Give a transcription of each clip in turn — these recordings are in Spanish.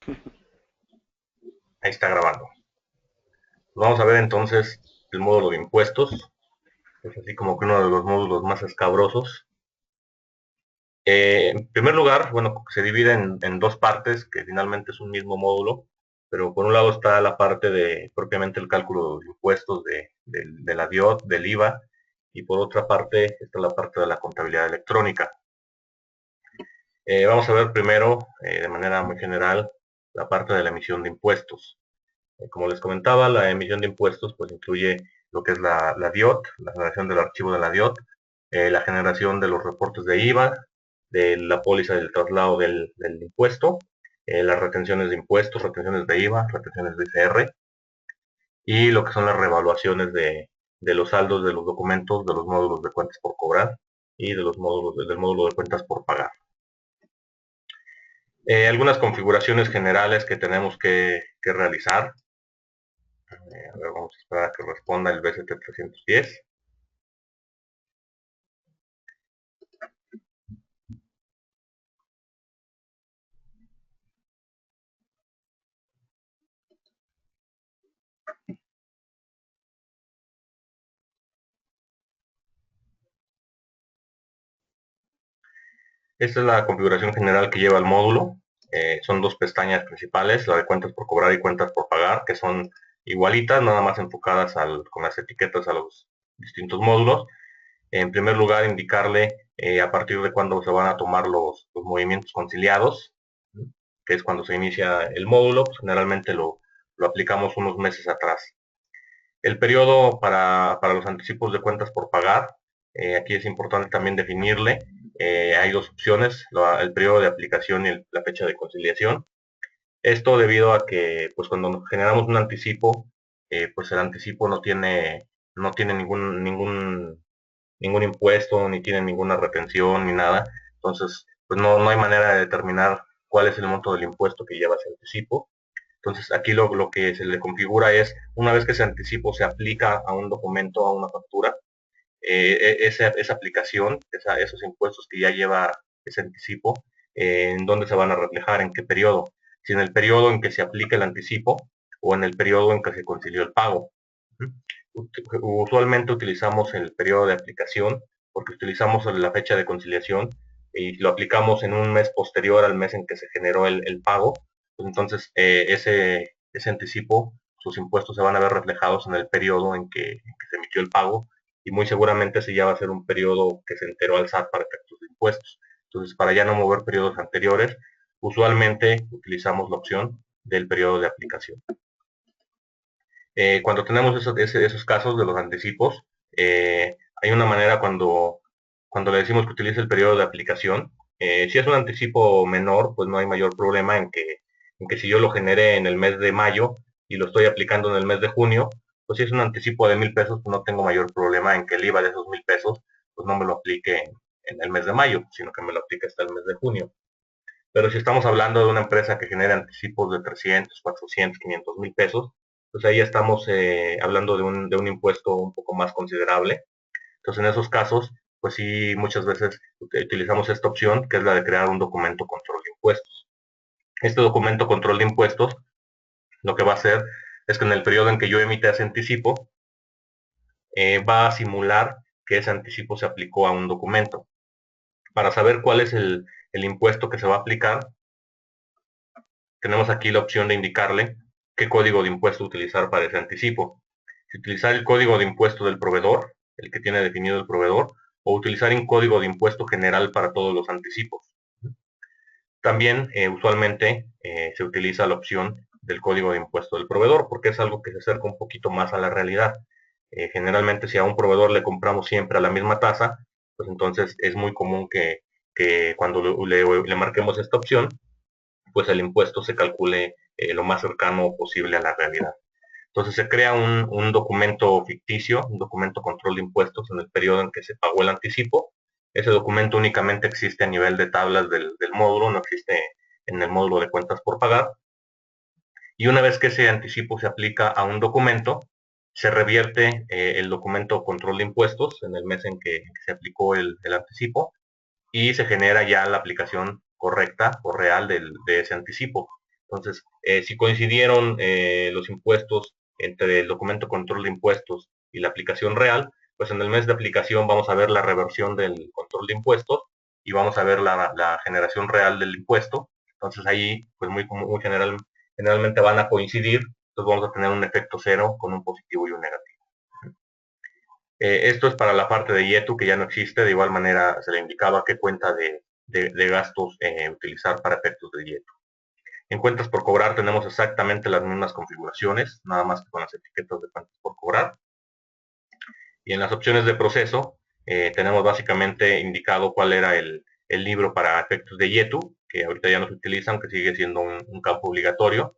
Ahí está grabando. Vamos a ver entonces el módulo de impuestos. Es así como que uno de los módulos más escabrosos. En primer lugar, bueno, se divide en dos partes, que finalmente es un mismo módulo, pero por un lado está la parte de propiamente el cálculo de impuestos de la DIOT, del IVA, y por otra parte está la parte de la contabilidad electrónica. Vamos a ver primero, de manera muy general, la parte de la emisión de impuestos. Como les comentaba, la emisión de impuestos pues incluye lo que es la DIOT, la generación del archivo de la DIOT, la generación de los reportes de IVA, de la póliza del traslado del impuesto, las retenciones de impuestos, retenciones de IVA, retenciones de ICR, y lo que son las revaluaciones de los saldos de los documentos de los módulos de cuentas por cobrar y de los módulos del módulo de cuentas por pagar. Algunas configuraciones generales que tenemos que realizar. A ver, vamos a esperar a que responda el BCT310. Esta es la configuración general que lleva el módulo. Son dos pestañas principales, la de cuentas por cobrar y cuentas por pagar, que son igualitas, nada más enfocadas con las etiquetas a los distintos módulos. En primer lugar, indicarle a partir de cuándo se van a tomar los movimientos conciliados, que es cuando se inicia el módulo, pues generalmente lo aplicamos unos meses atrás. El periodo para los anticipos de cuentas por pagar, aquí es importante también definirle. Hay dos opciones, el periodo de aplicación y la fecha de conciliación. Esto debido a que pues cuando generamos un anticipo, pues el anticipo no tiene ningún impuesto, ni tiene ninguna retención, ni nada. Entonces, pues no hay manera de determinar cuál es el monto del impuesto que lleva ese anticipo. Entonces, aquí lo que se le configura es, una vez que ese anticipo se aplica a un documento, a una factura, esa aplicación, esos impuestos que ya lleva ese anticipo, en dónde se van a reflejar, en qué periodo. Si en el periodo en que se aplica el anticipo o en el periodo en que se concilió el pago. Usualmente utilizamos el periodo de aplicación porque utilizamos la fecha de conciliación y lo aplicamos en un mes posterior al mes en que se generó el pago. Pues entonces, ese anticipo, sus impuestos se van a ver reflejados en el periodo en que se emitió el pago y muy seguramente ese ya va a ser un periodo que se enteró al SAT para efectos de impuestos. Entonces, para ya no mover periodos anteriores, usualmente utilizamos la opción del periodo de aplicación. Cuando tenemos esos casos de los anticipos, hay una manera cuando le decimos que utilice el periodo de aplicación. Si es un anticipo menor, pues no hay mayor problema en que si yo lo generé en el mes de mayo y lo estoy aplicando en el mes de junio, pues si es un anticipo de 1,000 pesos, pues no tengo mayor problema en que el IVA de esos 1,000 pesos, pues no me lo aplique en el mes de mayo, sino que me lo aplique hasta el mes de junio. Pero si estamos hablando de una empresa que genera anticipos de 300, 400, 500 mil pesos, pues ahí estamos hablando de un impuesto un poco más considerable. Entonces, en esos casos, pues sí, muchas veces utilizamos esta opción, que es la de crear un documento control de impuestos. Este documento control de impuestos, lo que va a hacer es que en el periodo en que yo emita ese anticipo, va a simular que ese anticipo se aplicó a un documento. Para saber cuál es el impuesto que se va a aplicar, tenemos aquí la opción de indicarle qué código de impuesto utilizar para ese anticipo. Si utilizar el código de impuesto del proveedor, el que tiene definido el proveedor, o utilizar un código de impuesto general para todos los anticipos. También usualmente se utiliza la opción del código de impuesto del proveedor porque es algo que se acerca un poquito más a la realidad. Generalmente si a un proveedor le compramos siempre a la misma tasa, pues entonces es muy común que cuando le marquemos esta opción, pues el impuesto se calcule lo más cercano posible a la realidad. Entonces se crea un documento ficticio, un documento control de impuestos en el periodo en que se pagó el anticipo. Ese documento únicamente existe a nivel de tablas del módulo, no existe en el módulo de cuentas por pagar. Y una vez que ese anticipo se aplica a un documento, se revierte el documento control de impuestos en el mes en que se aplicó el anticipo y se genera ya la aplicación correcta o real de ese anticipo. Entonces, si coincidieron los impuestos entre el documento de control de impuestos y la aplicación real, pues en el mes de aplicación vamos a ver la reversión del control de impuestos y vamos a ver la generación real del impuesto. Entonces ahí, pues muy generalmente van a coincidir, entonces vamos a tener un efecto cero con un positivo y un negativo. Esto es para la parte de IETU, que ya no existe. De igual manera se le indicaba qué cuenta de gastos utilizar para efectos de IETU. En cuentas por cobrar tenemos exactamente las mismas configuraciones, nada más que con las etiquetas de cuentas por cobrar. Y en las opciones de proceso tenemos básicamente indicado cuál era el libro para efectos de IETU, que ahorita ya no se utiliza, aunque sigue siendo un campo obligatorio.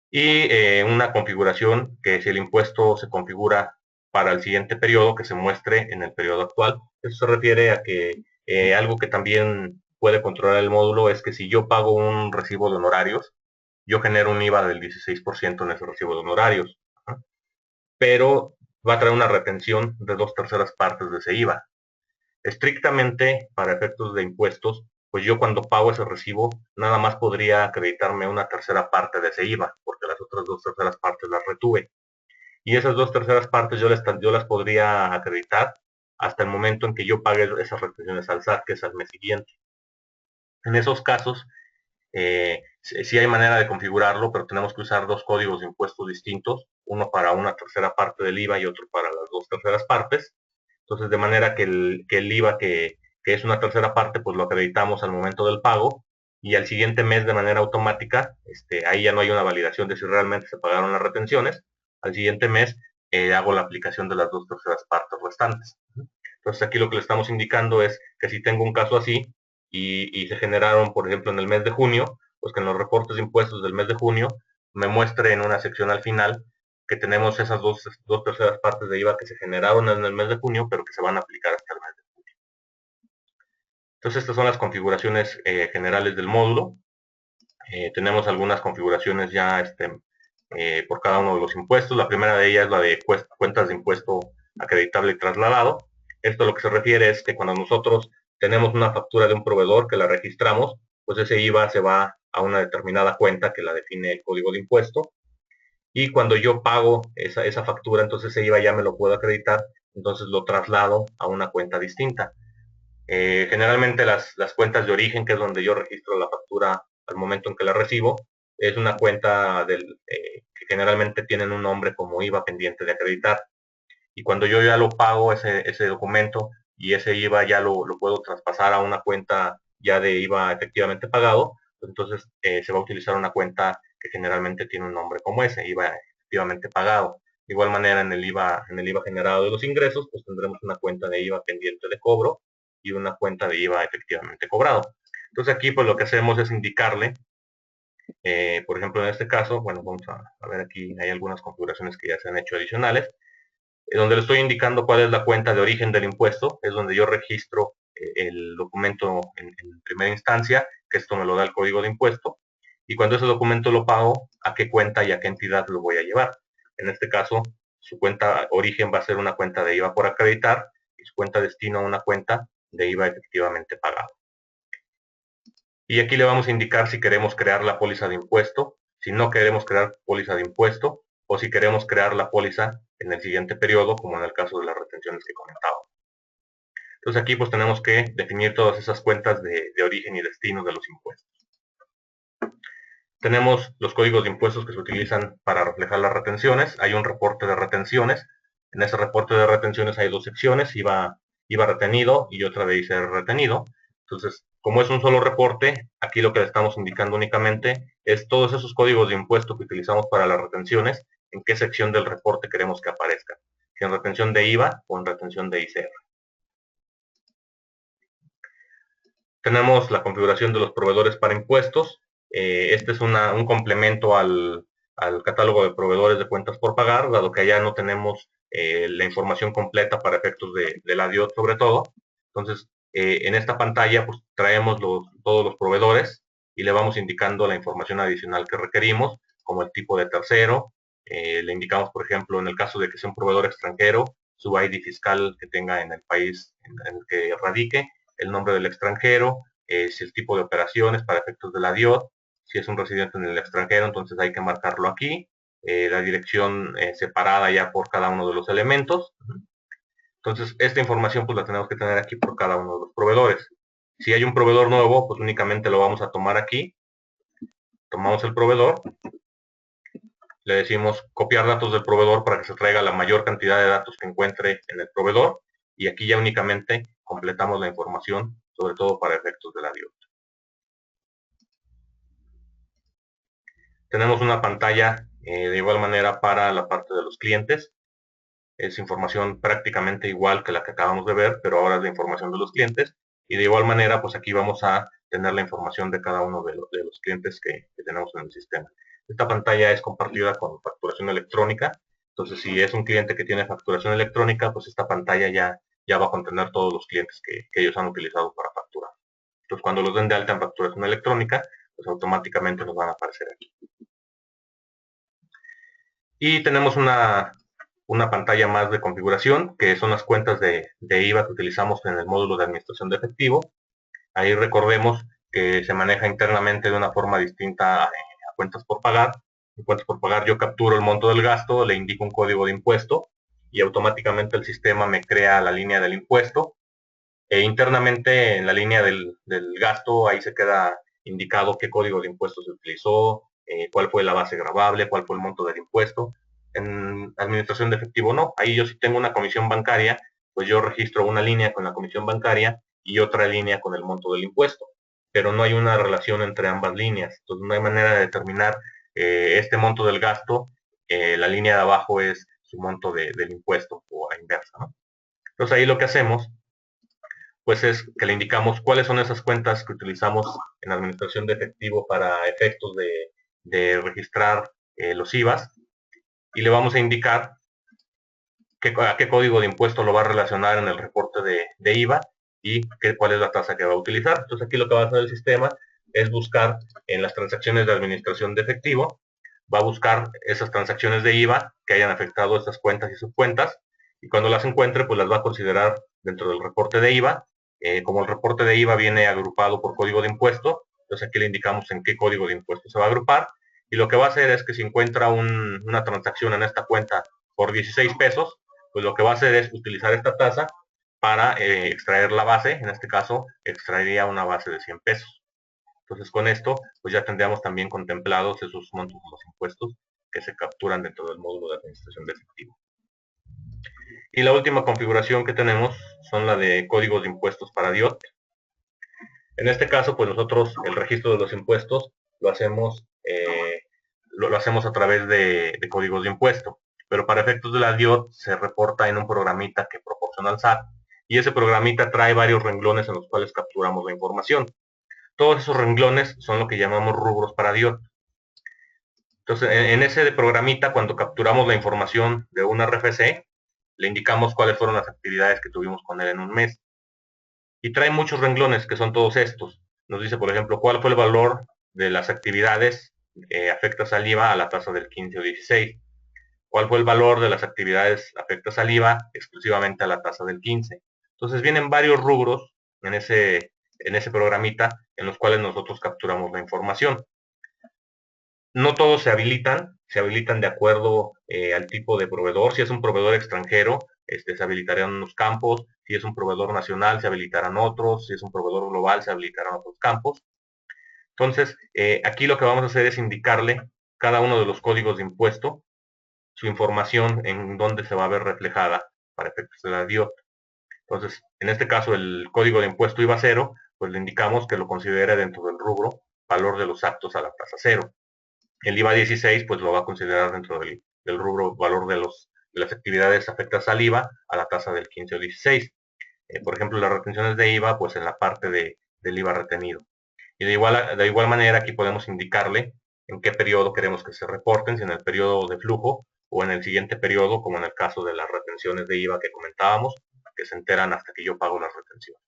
Y una configuración que si el impuesto se configura para el siguiente periodo, que se muestre en el periodo actual. Eso se refiere a que algo que también puede controlar el módulo es que si yo pago un recibo de honorarios, yo genero un IVA del 16% en ese recibo de honorarios, ¿no? Pero va a traer una retención de 2/3 partes de ese IVA. Estrictamente, para efectos de impuestos, pues yo cuando pago ese recibo, nada más podría acreditarme una tercera parte de ese IVA, porque las otras 2/3 partes las retuve. Y esas 2/3 partes yo las podría acreditar hasta el momento en que yo pague esas retenciones al SAT, que es al mes siguiente. En esos casos, sí hay manera de configurarlo, pero tenemos que usar dos códigos de impuestos distintos, uno para una tercera parte del IVA y otro para las 2/3 partes. Entonces, de manera que el IVA que es una tercera parte, pues lo acreditamos al momento del pago y al siguiente mes de manera automática, ahí ya no hay una validación de si realmente se pagaron las retenciones. Al siguiente mes hago la aplicación de las 2/3 partes restantes. Entonces aquí lo que le estamos indicando es que si tengo un caso así y se generaron, por ejemplo, en el mes de junio, pues que en los reportes de impuestos del mes de junio me muestre en una sección al final que tenemos esas 2/3 partes de IVA que se generaron en el mes de junio, pero que se van a aplicar hasta el mes de julio. Entonces estas son las configuraciones generales del módulo. Tenemos algunas configuraciones ya por cada uno de los impuestos. La primera de ellas es la de cuentas de impuesto acreditable y trasladado. Esto lo que se refiere es que cuando nosotros tenemos una factura de un proveedor que la registramos, pues ese IVA se va a una determinada cuenta que la define el código de impuesto. Y cuando yo pago esa factura, entonces ese IVA ya me lo puedo acreditar, entonces lo traslado a una cuenta distinta. Generalmente las cuentas de origen, que es donde yo registro la factura al momento en que la recibo, es una cuenta que generalmente tienen un nombre como IVA pendiente de acreditar. Y cuando yo ya lo pago ese documento y ese IVA ya lo puedo traspasar a una cuenta ya de IVA efectivamente pagado, pues entonces se va a utilizar una cuenta que generalmente tiene un nombre como ese, IVA efectivamente pagado. De igual manera en el IVA generado de los ingresos, pues tendremos una cuenta de IVA pendiente de cobro y una cuenta de IVA efectivamente cobrado. Entonces aquí pues lo que hacemos es indicarle, por ejemplo en este caso, bueno, vamos a ver aquí, hay algunas configuraciones que ya se han hecho adicionales, donde le estoy indicando cuál es la cuenta de origen del impuesto, es donde yo registro el documento en primera instancia, que esto me lo da el código de impuesto, y cuando ese documento lo pago, a qué cuenta y a qué entidad lo voy a llevar. En este caso, su cuenta origen va a ser una cuenta de IVA por acreditar y su cuenta destino una cuenta de IVA efectivamente pagado. Y aquí le vamos a indicar si queremos crear la póliza de impuesto, si no queremos crear póliza de impuesto, o si queremos crear la póliza en el siguiente periodo, como en el caso de las retenciones que comentaba. Entonces aquí pues tenemos que definir todas esas cuentas de origen y destino de los impuestos. Tenemos los códigos de impuestos que se utilizan para reflejar las retenciones. Hay un reporte de retenciones. En ese reporte de retenciones hay dos secciones, IVA retenido y otra de ICR retenido. Entonces, como es un solo reporte, aquí lo que le estamos indicando únicamente es todos esos códigos de impuesto que utilizamos para las retenciones, en qué sección del reporte queremos que aparezcan. Si en retención de IVA o en retención de ICR. Tenemos la configuración de los proveedores para impuestos. Este es un complemento al catálogo de proveedores de cuentas por pagar, dado que allá no tenemos la información completa para efectos de la DIOT sobre todo. Entonces, en esta pantalla pues, traemos todos los proveedores y le vamos indicando la información adicional que requerimos, como el tipo de tercero. Le indicamos, por ejemplo, en el caso de que sea un proveedor extranjero, su ID fiscal que tenga en el país en el que radique, el nombre del extranjero, si el tipo de operaciones para efectos de la DIOT, Si es un residente en el extranjero, entonces hay que marcarlo aquí. La dirección separada ya por cada uno de los elementos. Entonces, esta información pues la tenemos que tener aquí por cada uno de los proveedores. Si hay un proveedor nuevo, pues únicamente lo vamos a tomar aquí. Tomamos el proveedor, le decimos copiar datos del proveedor para que se traiga la mayor cantidad de datos que encuentre en el proveedor, y aquí ya únicamente completamos la información, sobre todo para efectos de la DIOT. Tenemos una pantalla de igual manera para la parte de los clientes. Es información prácticamente igual que la que acabamos de ver, pero ahora es la información de los clientes. Y de igual manera, pues aquí vamos a tener la información de cada uno de los clientes que tenemos en el sistema. Esta pantalla es compartida con facturación electrónica. Entonces, si es un cliente que tiene facturación electrónica, pues esta pantalla ya va a contener todos los clientes que ellos han utilizado para facturar. Entonces, cuando los den de alta en facturación electrónica, pues automáticamente nos van a aparecer aquí. Y tenemos una pantalla más de configuración, que son las cuentas de IVA que utilizamos en el módulo de administración de efectivo. Ahí recordemos que se maneja internamente de una forma distinta a cuentas por pagar. En cuentas por pagar yo capturo el monto del gasto, le indico un código de impuesto y automáticamente el sistema me crea la línea del impuesto. Internamente en la línea del gasto ahí se queda indicado qué código de impuesto se utilizó, cuál fue la base gravable, cuál fue el monto del impuesto. En administración de efectivo no, ahí yo si tengo una comisión bancaria, pues yo registro una línea con la comisión bancaria y otra línea con el monto del impuesto, pero no hay una relación entre ambas líneas, entonces no hay manera de determinar este monto del gasto, la línea de abajo es su monto del impuesto o a la inversa, ¿no? Entonces ahí lo que hacemos pues es que le indicamos cuáles son esas cuentas que utilizamos en administración de efectivo para efectos de registrar los IVAs, y le vamos a indicar a qué código de impuesto lo va a relacionar en el reporte de IVA y cuál es la tasa que va a utilizar. Entonces aquí lo que va a hacer el sistema es buscar en las transacciones de administración de efectivo, va a buscar esas transacciones de IVA que hayan afectado estas cuentas y subcuentas, y cuando las encuentre pues las va a considerar dentro del reporte de IVA. Como el reporte de IVA viene agrupado por código de impuesto, entonces aquí le indicamos en qué código de impuesto se va a agrupar, y lo que va a hacer es que si encuentra una transacción en esta cuenta por 16 pesos, pues lo que va a hacer es utilizar esta tasa para extraer la base. En este caso extraería una base de 100 pesos. Entonces con esto pues ya tendríamos también contemplados esos montos de los impuestos que se capturan dentro del módulo de administración de efectivo. Y la última configuración que tenemos son la de códigos de impuestos para DIOT. En este caso pues nosotros el registro de los impuestos lo hacemos a través de códigos de impuesto, pero para efectos de la DIOT se reporta en un programita que proporciona el SAT, y ese programita trae varios renglones en los cuales capturamos la información. Todos esos renglones son lo que llamamos rubros para DIOT. Entonces, en ese programita, cuando capturamos la información de un RFC, le indicamos cuáles fueron las actividades que tuvimos con él en un mes. Y trae muchos renglones que son todos estos. Nos dice, por ejemplo, cuál fue el valor de las actividades afectas al IVA a la tasa del 15 o 16. Cuál fue el valor de las actividades afectas al IVA exclusivamente a la tasa del 15. Entonces vienen varios rubros en ese programita en los cuales nosotros capturamos la información. No todos se habilitan de acuerdo al tipo de proveedor. Si es un proveedor extranjero, se habilitarán unos campos. Si es un proveedor nacional, se habilitarán otros. Si es un proveedor global, se habilitarán otros campos. Entonces, aquí lo que vamos a hacer es indicarle cada uno de los códigos de impuesto, su información en dónde se va a ver reflejada para efectos de la DIOT. Entonces, en este caso, el código de impuesto IVA 0, pues le indicamos que lo considere dentro del rubro valor de los actos a la tasa 0. El IVA 16, pues lo va a considerar dentro del rubro valor de las actividades afectadas al IVA a la tasa del 15 o 16. Por ejemplo, las retenciones de IVA, pues en la parte del IVA retenido. Y de igual manera aquí podemos indicarle en qué periodo queremos que se reporten, si en el periodo de flujo o en el siguiente periodo, como en el caso de las retenciones de IVA que comentábamos, que se enteran hasta que yo pago las retenciones.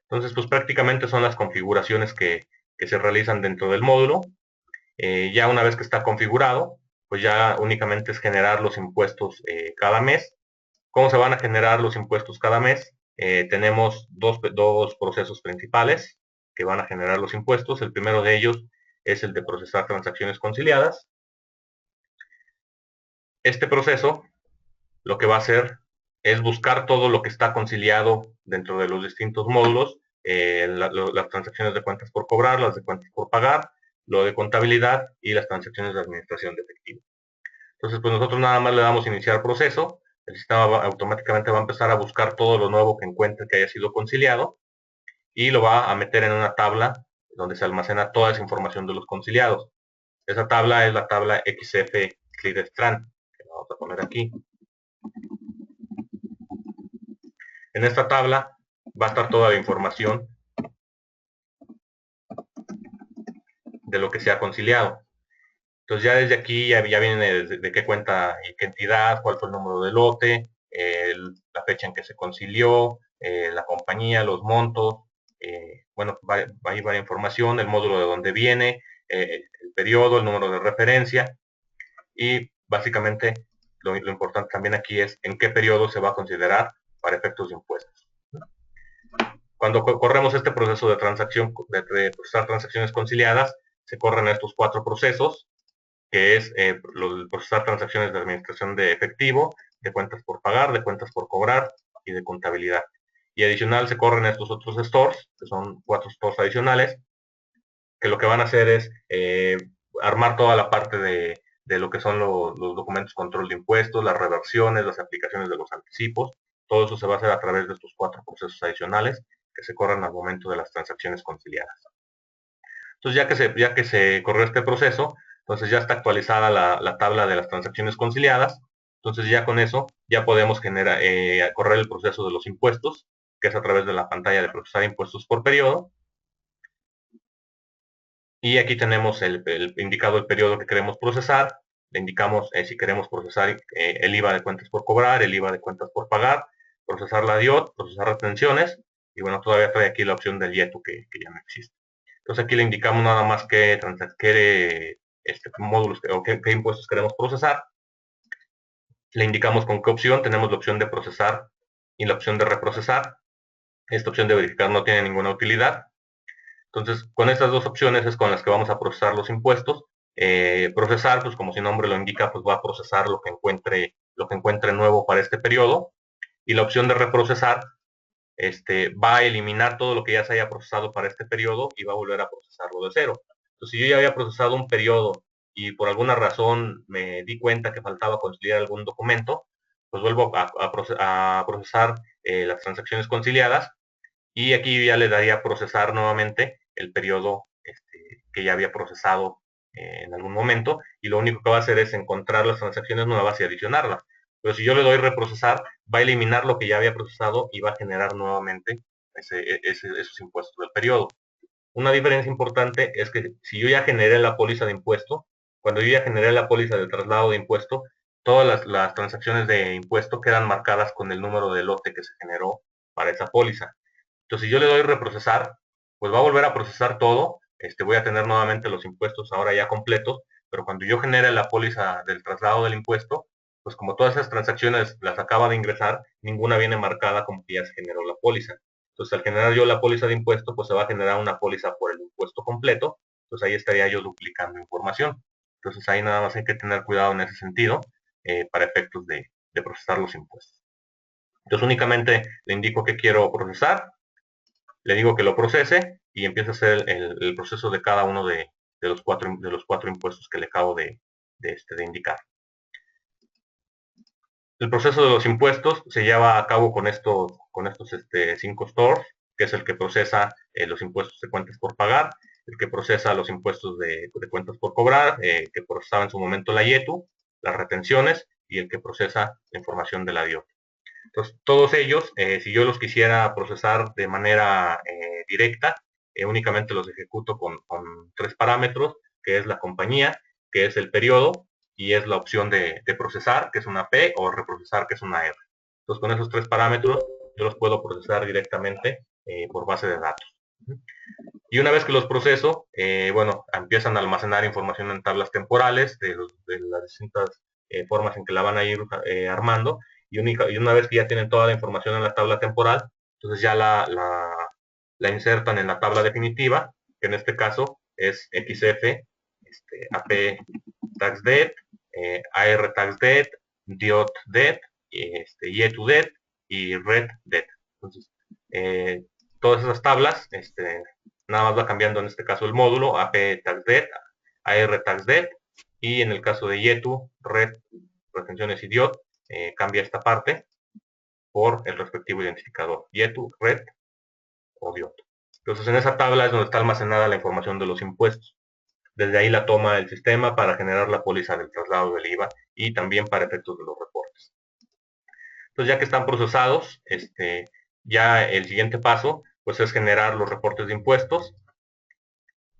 Entonces, pues prácticamente son las configuraciones que se realizan dentro del módulo. Ya una vez que está configurado, pues ya únicamente es generar los impuestos cada mes. ¿Cómo se van a generar los impuestos cada mes? Tenemos dos procesos principales que van a generar los impuestos. El primero de ellos es el de procesar transacciones conciliadas. Este proceso lo que va a hacer es buscar todo lo que está conciliado dentro de los distintos módulos, las transacciones de cuentas por cobrar, las de cuentas por pagar, lo de contabilidad y las transacciones de administración de efectivo. Entonces, pues nosotros nada más le damos iniciar proceso, el sistema automáticamente va a empezar a buscar todo lo nuevo que encuentre que haya sido conciliado y lo va a meter en una tabla donde se almacena toda esa información de los conciliados. Esa tabla es la tabla XF Clearstran, que vamos a poner aquí. En esta tabla va a estar toda la información de lo que se ha conciliado. Entonces ya desde aquí ya viene de qué cuenta y qué entidad, cuál fue el número de lote, la fecha en que se concilió, la compañía, los montos, bueno, va a ir varias información, el módulo de donde viene, el periodo, el número de referencia y básicamente lo importante también aquí es en qué periodo se va a considerar para efectos de impuestos. Cuando corremos este proceso de transacción, de procesar transacciones conciliadas, se corren estos 4 procesos, que es procesar transacciones de administración de efectivo, de cuentas por pagar, de cuentas por cobrar y de contabilidad. Y adicional se corren estos otros stores, que son 4 stores adicionales, que lo que van a hacer es armar toda la parte de lo que son los documentos control de impuestos, las reversiones, las aplicaciones de los anticipos. Todo eso se va a hacer a través de estos 4 procesos adicionales que se corren al momento de las transacciones conciliadas. Entonces, ya que se corrió este proceso, entonces ya está actualizada la tabla de las transacciones conciliadas. Entonces ya con eso ya podemos correr el proceso de los impuestos, que es a través de la pantalla de procesar impuestos por periodo. Y aquí tenemos indicado el periodo que queremos procesar. Le indicamos si queremos procesar el IVA de cuentas por cobrar, el IVA de cuentas por pagar, procesar la DIOT, procesar retenciones. Y bueno, todavía trae aquí la opción del IETU que ya no existe. Entonces aquí le indicamos nada más qué módulos o qué impuestos queremos procesar. Le indicamos con qué opción. Tenemos la opción de procesar y la opción de reprocesar. Esta opción de verificar no tiene ninguna utilidad. Entonces, con estas dos opciones es con las que vamos a procesar los impuestos. Procesar, pues como su nombre lo indica, pues va a procesar lo que encuentre nuevo para este periodo. Y la opción de reprocesar va a eliminar todo lo que ya se haya procesado para este periodo y va a volver a procesarlo de cero. Entonces, si yo ya había procesado un periodo y por alguna razón me di cuenta que faltaba conciliar algún documento, pues vuelvo a procesar las transacciones conciliadas y aquí ya le daría a procesar nuevamente el periodo que ya había procesado en algún momento y lo único que va a hacer es encontrar las transacciones nuevas y adicionarlas. Pero si yo le doy reprocesar, va a eliminar lo que ya había procesado y va a generar nuevamente esos impuestos del periodo. Una diferencia importante es que si yo ya generé la póliza de impuesto, cuando yo ya generé la póliza de traslado de impuesto, todas las transacciones de impuesto quedan marcadas con el número de lote que se generó para esa póliza. Entonces, si yo le doy reprocesar, pues va a volver a procesar todo. Voy a tener nuevamente los impuestos ahora ya completos, pero cuando yo genere la póliza del traslado del impuesto, pues como todas esas transacciones las acaba de ingresar, ninguna viene marcada como que ya se generó la póliza. Entonces, al generar yo la póliza de impuesto, pues se va a generar una póliza por el impuesto completo. Entonces, ahí estaría yo duplicando información. Entonces, ahí nada más hay que tener cuidado en ese sentido para efectos de procesar los impuestos. Entonces, únicamente le indico que quiero procesar, le digo que lo procese y empieza a hacer el proceso de cada uno de los cuatro impuestos que le acabo de indicar. El proceso de los impuestos se lleva a cabo con estos 5 stores, que es el que procesa los impuestos de cuentas por pagar, el que procesa los impuestos de cuentas por cobrar, que procesaba en su momento la IETU, las retenciones y el que procesa la información de la DIOT. Entonces, todos ellos, si yo los quisiera procesar de manera directa, únicamente los ejecuto con 3 parámetros, que es la compañía, que es el periodo, y es la opción de procesar, que es una P, o reprocesar, que es una R. Entonces, con esos 3 parámetros, yo los puedo procesar directamente por base de datos. Y una vez que los proceso, bueno, empiezan a almacenar información en tablas temporales de las distintas formas en que la van a ir armando. Y una vez que ya tienen toda la información en la tabla temporal, entonces ya la insertan en la tabla definitiva, que en este caso es XF, AP tax debt, AR tax debt, DIOT debt, YETU debt y RED debt. Entonces, todas esas tablas, nada más va cambiando en este caso el módulo, AP tax debt, AR tax debt, y en el caso de YETU, RED, retenciones y DIOT, cambia esta parte por el respectivo identificador, YETU, RED o DIOT. Entonces, en esa tabla es donde está almacenada la información de los impuestos. Desde ahí la toma el sistema para generar la póliza del traslado del IVA y también para efectos de los reportes. Entonces, ya que están procesados, ya el siguiente paso pues es generar los reportes de impuestos,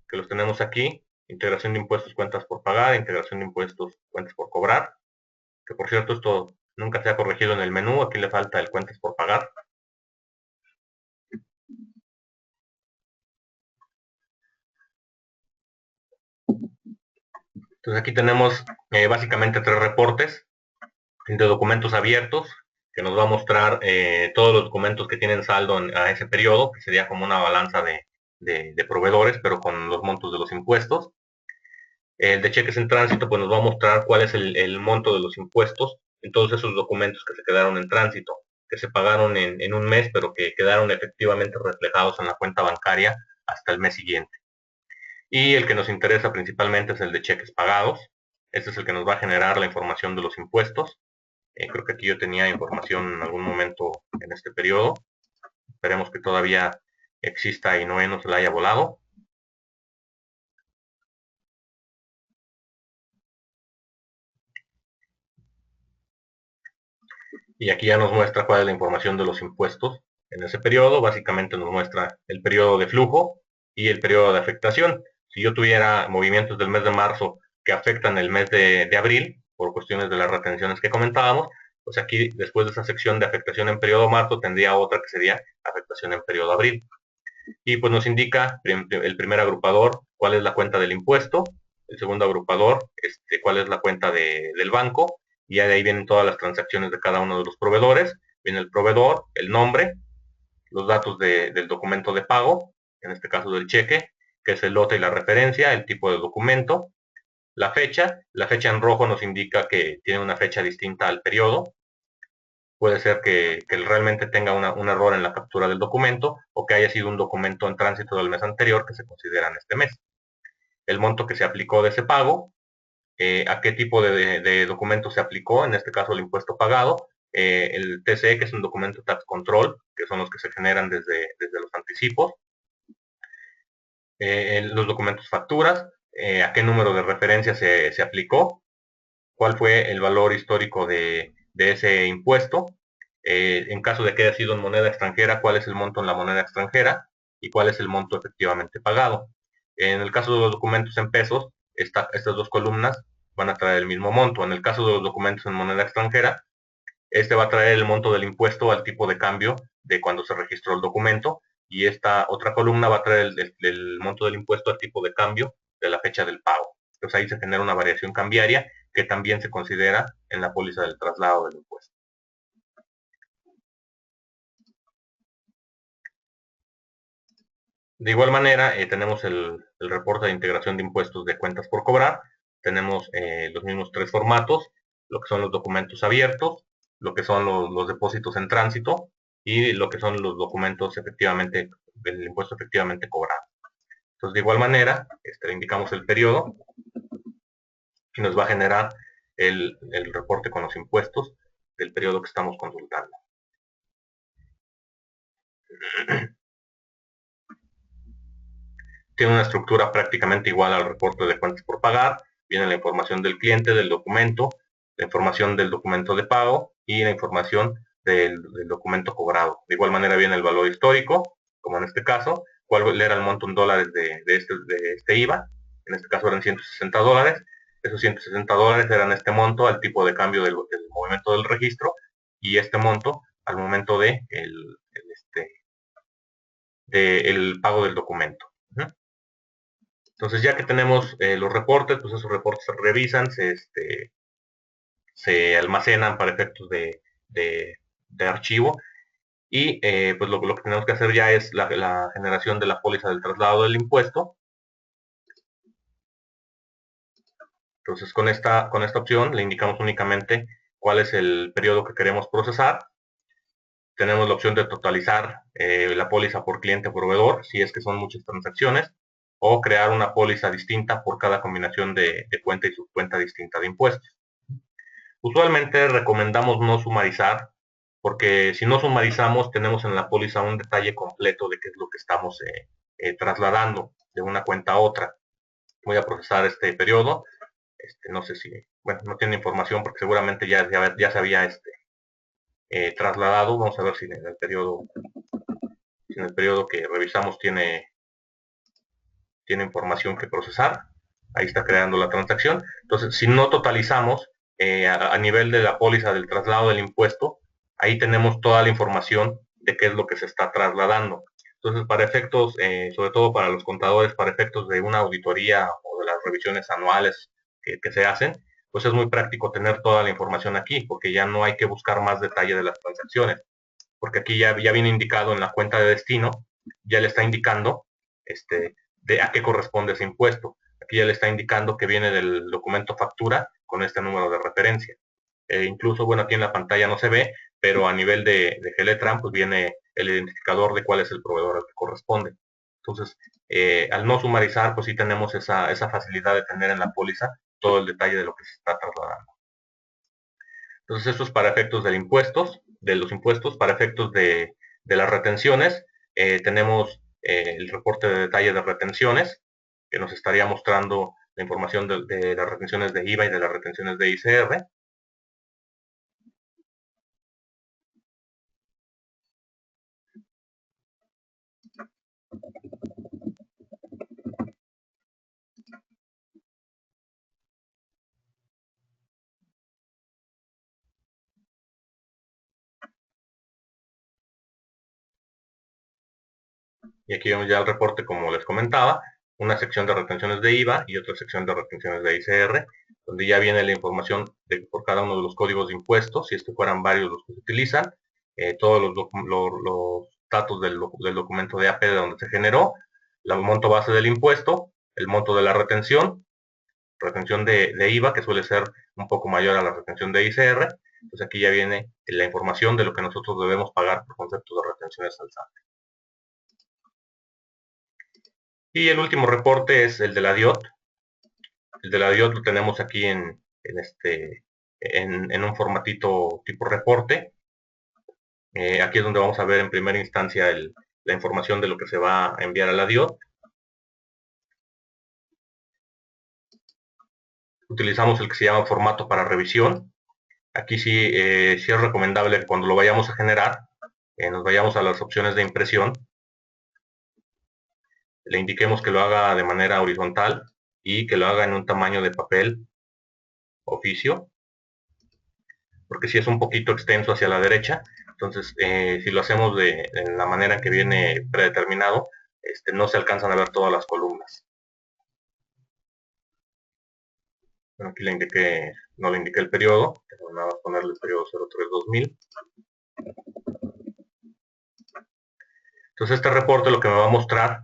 que los tenemos aquí: integración de impuestos, cuentas por pagar, integración de impuestos, cuentas por cobrar, que por cierto esto nunca se ha corregido en el menú, aquí le falta el cuentas por pagar. Entonces aquí tenemos básicamente 3 reportes de documentos abiertos, que nos va a mostrar todos los documentos que tienen saldo a ese periodo, que sería como una balanza de proveedores, pero con los montos de los impuestos. El de cheques en tránsito pues nos va a mostrar cuál es el monto de los impuestos en todos esos documentos que se quedaron en tránsito, que se pagaron en un mes, pero que quedaron efectivamente reflejados en la cuenta bancaria hasta el mes siguiente. Y el que nos interesa principalmente es el de cheques pagados. Este es el que nos va a generar la información de los impuestos. Creo que aquí yo tenía información en algún momento en este periodo. Esperemos que todavía exista y no se la haya volado. Y aquí ya nos muestra cuál es la información de los impuestos en ese periodo. Básicamente nos muestra el periodo de flujo y el periodo de afectación. Si yo tuviera movimientos del mes de marzo que afectan el mes de abril, por cuestiones de las retenciones que comentábamos, pues aquí después de esa sección de afectación en periodo marzo tendría otra que sería afectación en periodo abril. Y pues nos indica el primer agrupador cuál es la cuenta del impuesto, el segundo agrupador cuál es la cuenta del banco, y de ahí vienen todas las transacciones de cada uno de los proveedores. Viene el proveedor, el nombre, los datos del documento de pago, en este caso del cheque, que es el lote y la referencia, el tipo de documento, la fecha en rojo nos indica que tiene una fecha distinta al periodo. Puede ser que realmente tenga un error en la captura del documento o que haya sido un documento en tránsito del mes anterior que se considera en este mes. El monto que se aplicó de ese pago, a qué tipo de documento se aplicó, en este caso el impuesto pagado, el TCE, que es un documento tax control, que son los que se generan desde los anticipos, los documentos facturas, a qué número de referencia se aplicó, cuál fue el valor histórico de ese impuesto, en caso de que haya sido en moneda extranjera, cuál es el monto en la moneda extranjera y cuál es el monto efectivamente pagado. En el caso de los documentos en pesos, estas dos columnas van a traer el mismo monto. En el caso de los documentos en moneda extranjera, este va a traer el monto del impuesto al tipo de cambio de cuando se registró el documento, y esta otra columna va a traer el monto del impuesto al tipo de cambio de la fecha del pago. Entonces ahí se genera una variación cambiaria que también se considera en la póliza del traslado del impuesto. De igual manera, tenemos el reporte de integración de impuestos de cuentas por cobrar. Tenemos los mismos 3 formatos: lo que son los documentos abiertos, lo que son los depósitos en tránsito y lo que son los documentos efectivamente del impuesto efectivamente cobrado. Entonces, de igual manera, le indicamos el periodo y nos va a generar el reporte con los impuestos del periodo que estamos consultando. Tiene una estructura prácticamente igual al reporte de cuentas por pagar. Viene la información del cliente, del documento, la información del documento de pago y la información del documento cobrado. De igual manera viene el valor histórico, como en este caso, cuál era el monto en dólares de este IVA. En este caso eran $160. Esos $160 eran este monto al tipo de cambio del movimiento del registro, y este monto al momento de el pago del documento. Entonces, ya que tenemos los reportes, pues esos reportes se revisan, se almacenan para efectos de archivo, y pues lo que tenemos que hacer ya es la generación de la póliza del traslado del impuesto, Entonces, con esta opción le indicamos únicamente cuál es el periodo que queremos procesar. Tenemos la opción de totalizar la póliza por cliente o proveedor, si es que son muchas transacciones, o crear una póliza distinta por cada combinación de cuenta y subcuenta distinta de impuestos. Usualmente recomendamos no sumarizar, porque si no sumarizamos tenemos en la póliza un detalle completo de qué es lo que estamos trasladando de una cuenta a otra. Voy a procesar este periodo. No sé si, bueno, no tiene información porque seguramente ya se había trasladado. Vamos a ver si en el periodo que revisamos tiene información que procesar. Ahí está creando la transacción. Entonces, si no totalizamos a nivel de la póliza del traslado del impuesto, ahí tenemos toda la información de qué es lo que se está trasladando. Entonces, para efectos, sobre todo para los contadores, para efectos de una auditoría o de las revisiones anuales que se hacen, pues es muy práctico tener toda la información aquí, porque ya no hay que buscar más detalle de las transacciones, porque aquí ya viene indicado en la cuenta de destino, ya le está indicando de a qué corresponde ese impuesto. Aquí ya le está indicando que viene del documento factura con este número de referencia. Incluso, bueno, aquí en la pantalla no se ve, pero a nivel de Geletran, pues viene el identificador de cuál es el proveedor al que corresponde. Entonces, al no sumarizar, pues sí tenemos esa facilidad de tener en la póliza todo el detalle de lo que se está trasladando. Entonces, esto es para efectos de los impuestos, para efectos de las retenciones. Tenemos el reporte de detalle de retenciones, que nos estaría mostrando la información de las retenciones de IVA y de las retenciones de ICR. Y aquí vemos ya el reporte, como les comentaba, una sección de retenciones de IVA y otra sección de retenciones de ICR, donde ya viene la información por cada uno de los códigos de impuestos, si es que fueran varios los que se utilizan, todos los datos del documento de AP de donde se generó, el monto base del impuesto, el monto de la retención de IVA, que suele ser un poco mayor a la retención de ICR. Entonces aquí ya viene la información de lo que nosotros debemos pagar por concepto de retenciones al SAT. Y el último reporte es el de la DIOT. El de la DIOT lo tenemos aquí en un formatito tipo reporte. Aquí es donde vamos a ver en primera instancia la información de lo que se va a enviar a la DIOT. Utilizamos el que se llama formato para revisión. Aquí sí es recomendable que cuando lo vayamos a generar, nos vayamos a las opciones de impresión, le indiquemos que lo haga de manera horizontal y que lo haga en un tamaño de papel oficio, porque si es un poquito extenso hacia la derecha, entonces si lo hacemos de la manera que viene predeterminado, no se alcanzan a ver todas las columnas. Bueno, aquí no le indiqué el periodo, nada más ponerle el periodo 03-2000. Entonces este reporte lo que me va a mostrar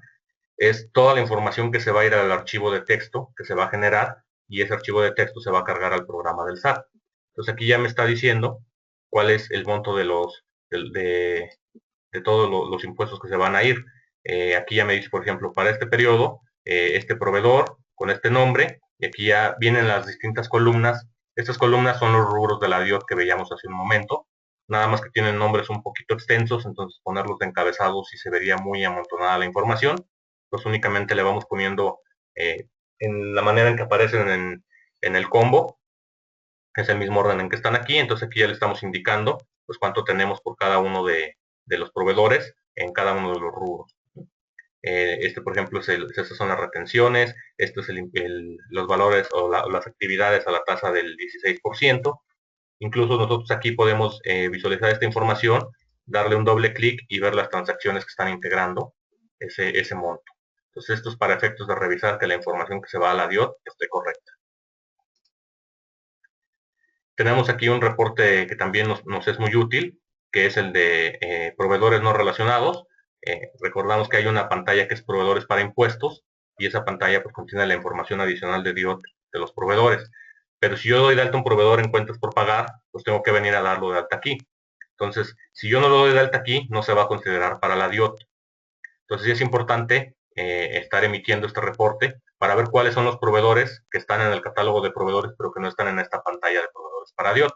es toda la información que se va a ir al archivo de texto que se va a generar, y ese archivo de texto se va a cargar al programa del SAT. Entonces aquí ya me está diciendo cuál es el monto de todos los impuestos que se van a ir. Aquí ya me dice, por ejemplo, para este periodo, este proveedor con este nombre, y aquí ya vienen las distintas columnas. Estas columnas son los rubros de la DIOT que veíamos hace un momento, nada más que tienen nombres un poquito extensos, entonces ponerlos de encabezados sí se vería muy amontonada la información. Pues únicamente le vamos poniendo en la manera en que aparecen en el combo, es el mismo orden en que están aquí. Entonces aquí ya le estamos indicando pues cuánto tenemos por cada uno de los proveedores en cada uno de los rubros. Por ejemplo, estas son las retenciones, esto es los valores o las actividades a la tasa del 16%. Incluso nosotros aquí podemos visualizar esta información, darle un doble clic y ver las transacciones que están integrando ese monto. Entonces esto es para efectos de revisar que la información que se va a la DIOT esté correcta. Tenemos aquí un reporte que también nos es muy útil, que es el de proveedores no relacionados. Recordamos que hay una pantalla que es proveedores para impuestos, y esa pantalla pues contiene la información adicional de DIOT de los proveedores. Pero si yo doy de alta un proveedor en cuentas por pagar, pues tengo que venir a darlo de alta aquí. Entonces, si yo no lo doy de alta aquí, no se va a considerar para la DIOT. Entonces, sí es importante estar emitiendo este reporte para ver cuáles son los proveedores que están en el catálogo de proveedores, pero que no están en esta pantalla de proveedores para DIOT.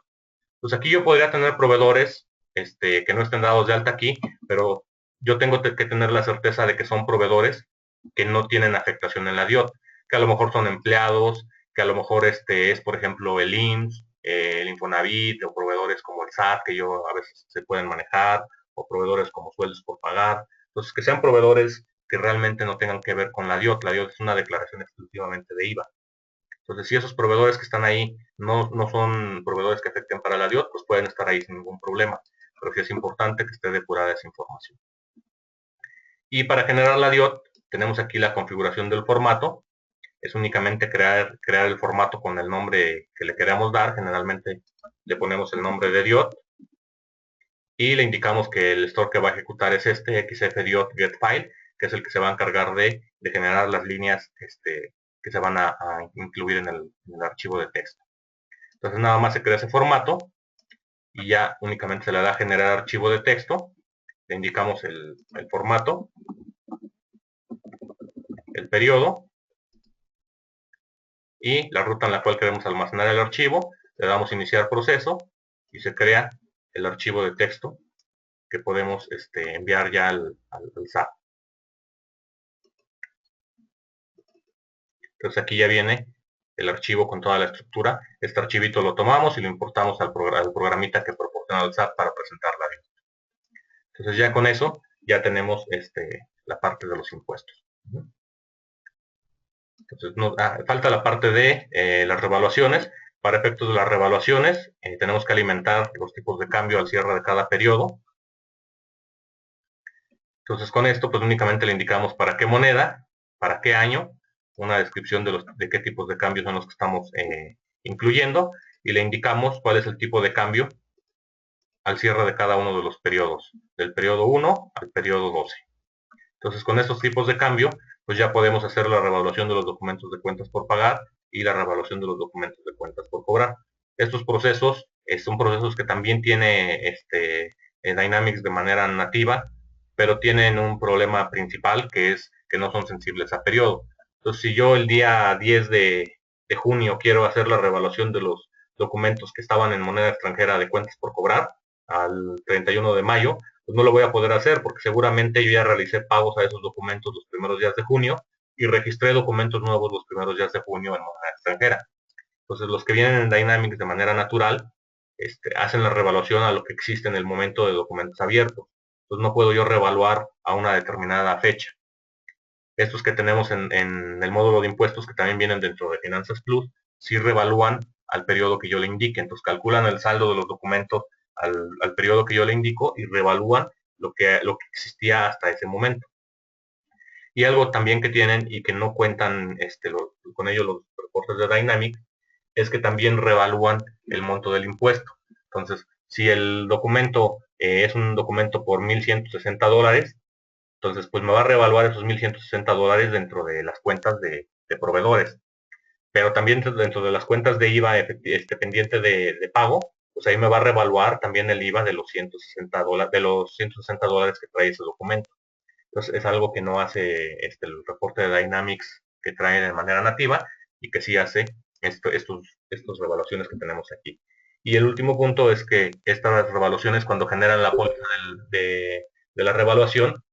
Pues aquí yo podría tener proveedores que no estén dados de alta aquí, pero yo tengo que tener la certeza de que son proveedores que no tienen afectación en la DIOT, que a lo mejor son empleados, que a lo mejor es, por ejemplo, el IMSS, el Infonavit, o proveedores como el SAT, que yo a veces se pueden manejar, o proveedores como sueldos por pagar. Entonces, que sean proveedores que realmente no tengan que ver con la DIOT. La DIOT es una declaración exclusivamente de IVA. Entonces, si esos proveedores que están ahí no son proveedores que afecten para la DIOT, pues pueden estar ahí sin ningún problema. Pero sí es importante que esté depurada esa información. Y para generar la DIOT, tenemos aquí la configuración del formato. Es únicamente crear el formato con el nombre que le queramos dar. Generalmente le ponemos el nombre de DIOT. Y le indicamos que el store que va a ejecutar es este, xfdiot getFile, que es el que se va a encargar de generar las líneas que se van a incluir en el archivo de texto. Entonces nada más se crea ese formato y ya únicamente se le da a generar archivo de texto. Le indicamos el formato, el periodo y la ruta en la cual queremos almacenar el archivo. Le damos iniciar proceso y se crea el archivo de texto que podemos enviar ya al SAT. Entonces aquí ya viene el archivo con toda la estructura. Este archivito lo tomamos y lo importamos al programita que proporciona el SAT para presentar la DIOT. Entonces ya con eso ya tenemos la parte de los impuestos. Entonces falta la parte de las revaluaciones. Para efectos de las revaluaciones tenemos que alimentar los tipos de cambio al cierre de cada periodo. Entonces con esto pues únicamente le indicamos para qué moneda, para qué año, una descripción de qué tipos de cambios son los que estamos incluyendo y le indicamos cuál es el tipo de cambio al cierre de cada uno de los periodos, del periodo 1 al periodo 12. Entonces con estos tipos de cambio pues ya podemos hacer la revaluación de los documentos de cuentas por pagar y la revaluación de los documentos de cuentas por cobrar. Estos procesos son procesos que también tiene Dynamics de manera nativa, pero tienen un problema principal que es que no son sensibles a periodo. Entonces, si yo el día 10 de junio quiero hacer la revaluación de los documentos que estaban en moneda extranjera de cuentas por cobrar al 31 de mayo, pues no lo voy a poder hacer porque seguramente yo ya realicé pagos a esos documentos los primeros días de junio y registré documentos nuevos los primeros días de junio en moneda extranjera. Entonces, los que vienen en Dynamics de manera natural hacen la revaluación a lo que existe en el momento de documentos abiertos. Entonces, no puedo yo revaluar a una determinada fecha. Estos que tenemos en el módulo de impuestos, que también vienen dentro de Finanzas Plus, sí revalúan al periodo que yo le indique. Entonces, calculan el saldo de los documentos al periodo que yo le indico y revalúan lo que existía hasta ese momento. Y algo también que tienen y que no cuentan con ellos los reportes de Dynamics es que también revalúan el monto del impuesto. Entonces, si el documento es un documento por $1,160, entonces pues me va a revaluar esos $1,160 dentro de las cuentas de proveedores. Pero también dentro de las cuentas de IVA pendiente de pago, pues ahí me va a revaluar también el IVA de los $160 que trae ese documento. Entonces es algo que no hace el reporte de Dynamics que trae de manera nativa y que sí hace estas revaluaciones que tenemos aquí. Y el último punto es que estas revaluaciones, cuando generan la póliza de la revaluación,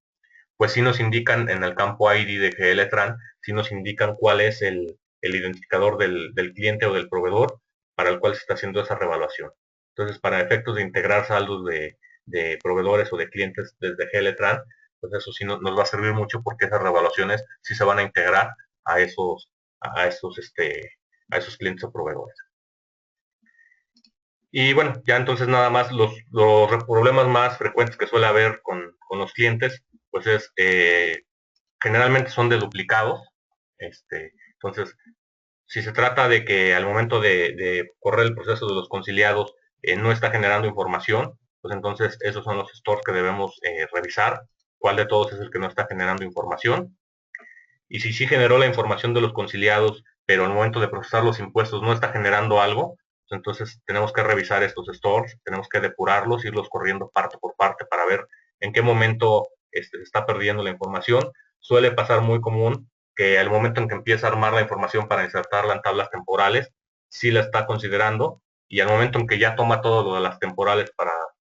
pues sí nos indican en el campo ID de GLTRAN, sí nos indican cuál es el identificador del cliente o del proveedor para el cual se está haciendo esa revaluación. Entonces, para efectos de integrar saldos de proveedores o de clientes desde GLTRAN, pues eso sí nos va a servir mucho porque esas revaluaciones sí se van a integrar a esos clientes o proveedores. Y bueno, ya entonces nada más los problemas más frecuentes que suele haber con los clientes, pues es generalmente son de duplicados. Entonces, si se trata de que al momento de correr el proceso de los conciliados no está generando información, pues entonces esos son los stores que debemos revisar, cuál de todos es el que no está generando información. Y si sí generó la información de los conciliados, pero al momento de procesar los impuestos no está generando algo, entonces tenemos que revisar estos stores, tenemos que depurarlos, irlos corriendo parte por parte para ver en qué momento se está perdiendo la información. Suele pasar muy común que al momento en que empieza a armar la información para insertarla en tablas temporales, sí la está considerando, y al momento en que ya toma todo lo de las temporales para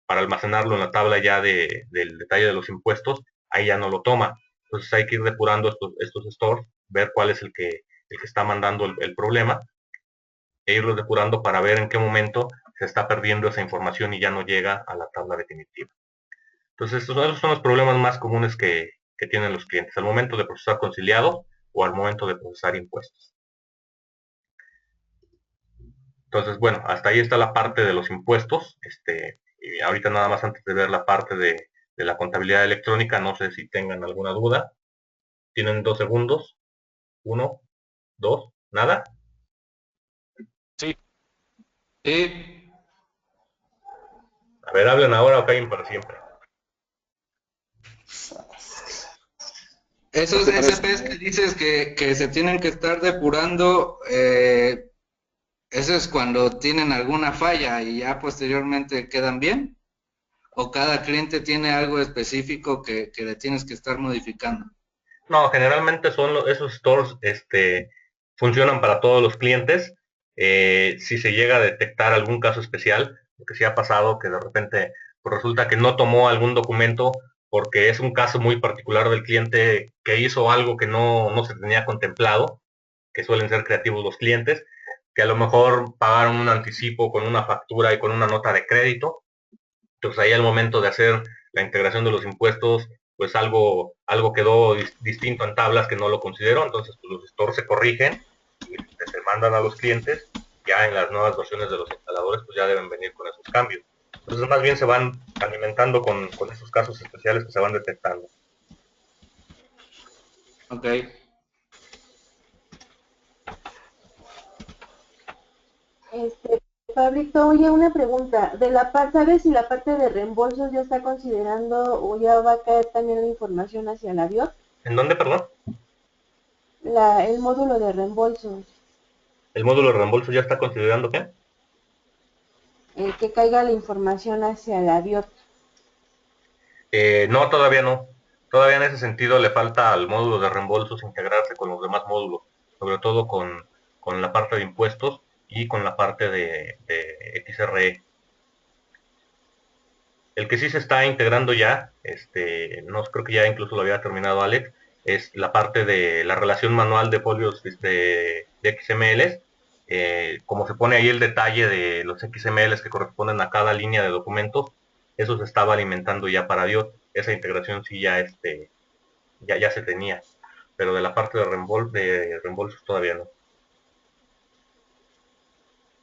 almacenarlo en la tabla ya del detalle de los impuestos, ahí ya no lo toma. Entonces hay que ir depurando estos stores, ver cuál es el que está mandando el problema, e irlos depurando para ver en qué momento se está perdiendo esa información y ya no llega a la tabla definitiva. Entonces, esos son los problemas más comunes que tienen los clientes al momento de procesar conciliado o al momento de procesar impuestos. Entonces, bueno, hasta ahí está la parte de los impuestos. Y ahorita nada más antes de ver la parte de la contabilidad electrónica, no sé si tengan alguna duda. Tienen 2 segundos. 1, 2, nada. Sí. A ver, hablen ahora o callen para siempre. Esos SPs que dices que se tienen que estar depurando, eso es cuando tienen alguna falla y ya posteriormente quedan bien. ¿O cada cliente tiene algo específico que le tienes que estar modificando? No, generalmente son esos stores, funcionan para todos los clientes. Si se llega a detectar algún caso especial, porque sí ha pasado que de repente pues resulta que no tomó algún documento porque es un caso muy particular del cliente que hizo algo que no se tenía contemplado, que suelen ser creativos los clientes, que a lo mejor pagaron un anticipo con una factura y con una nota de crédito. Entonces ahí al momento de hacer la integración de los impuestos, pues algo quedó distinto en tablas que no lo consideró, entonces pues, los stores se corrigen y se mandan a los clientes, ya en las nuevas versiones de los instaladores pues ya deben venir con esos cambios. Entonces más bien se van alimentando con esos casos especiales que se van detectando. Ok. Este, Pablito, oye, una pregunta. ¿Sabes si la parte de reembolsos ya está considerando o ya va a caer también la información hacia la BIOT? ¿En dónde, perdón? El módulo de reembolsos, ¿El módulo de reembolso ya está considerando qué? que caiga la información hacia la BIOT. No, todavía no. Todavía en ese sentido le falta al módulo de reembolsos integrarse con los demás módulos, sobre todo con la parte de impuestos y con la parte de XRE. El que sí se está integrando ya, no creo que ya incluso lo había terminado Alex, es la parte de la relación manual de folios de XML. Como se pone ahí el detalle de los XMLs que corresponden a cada línea de documentos, eso se estaba alimentando ya para Dios. Esa integración sí ya se tenía, pero de la parte de reembolsos todavía no.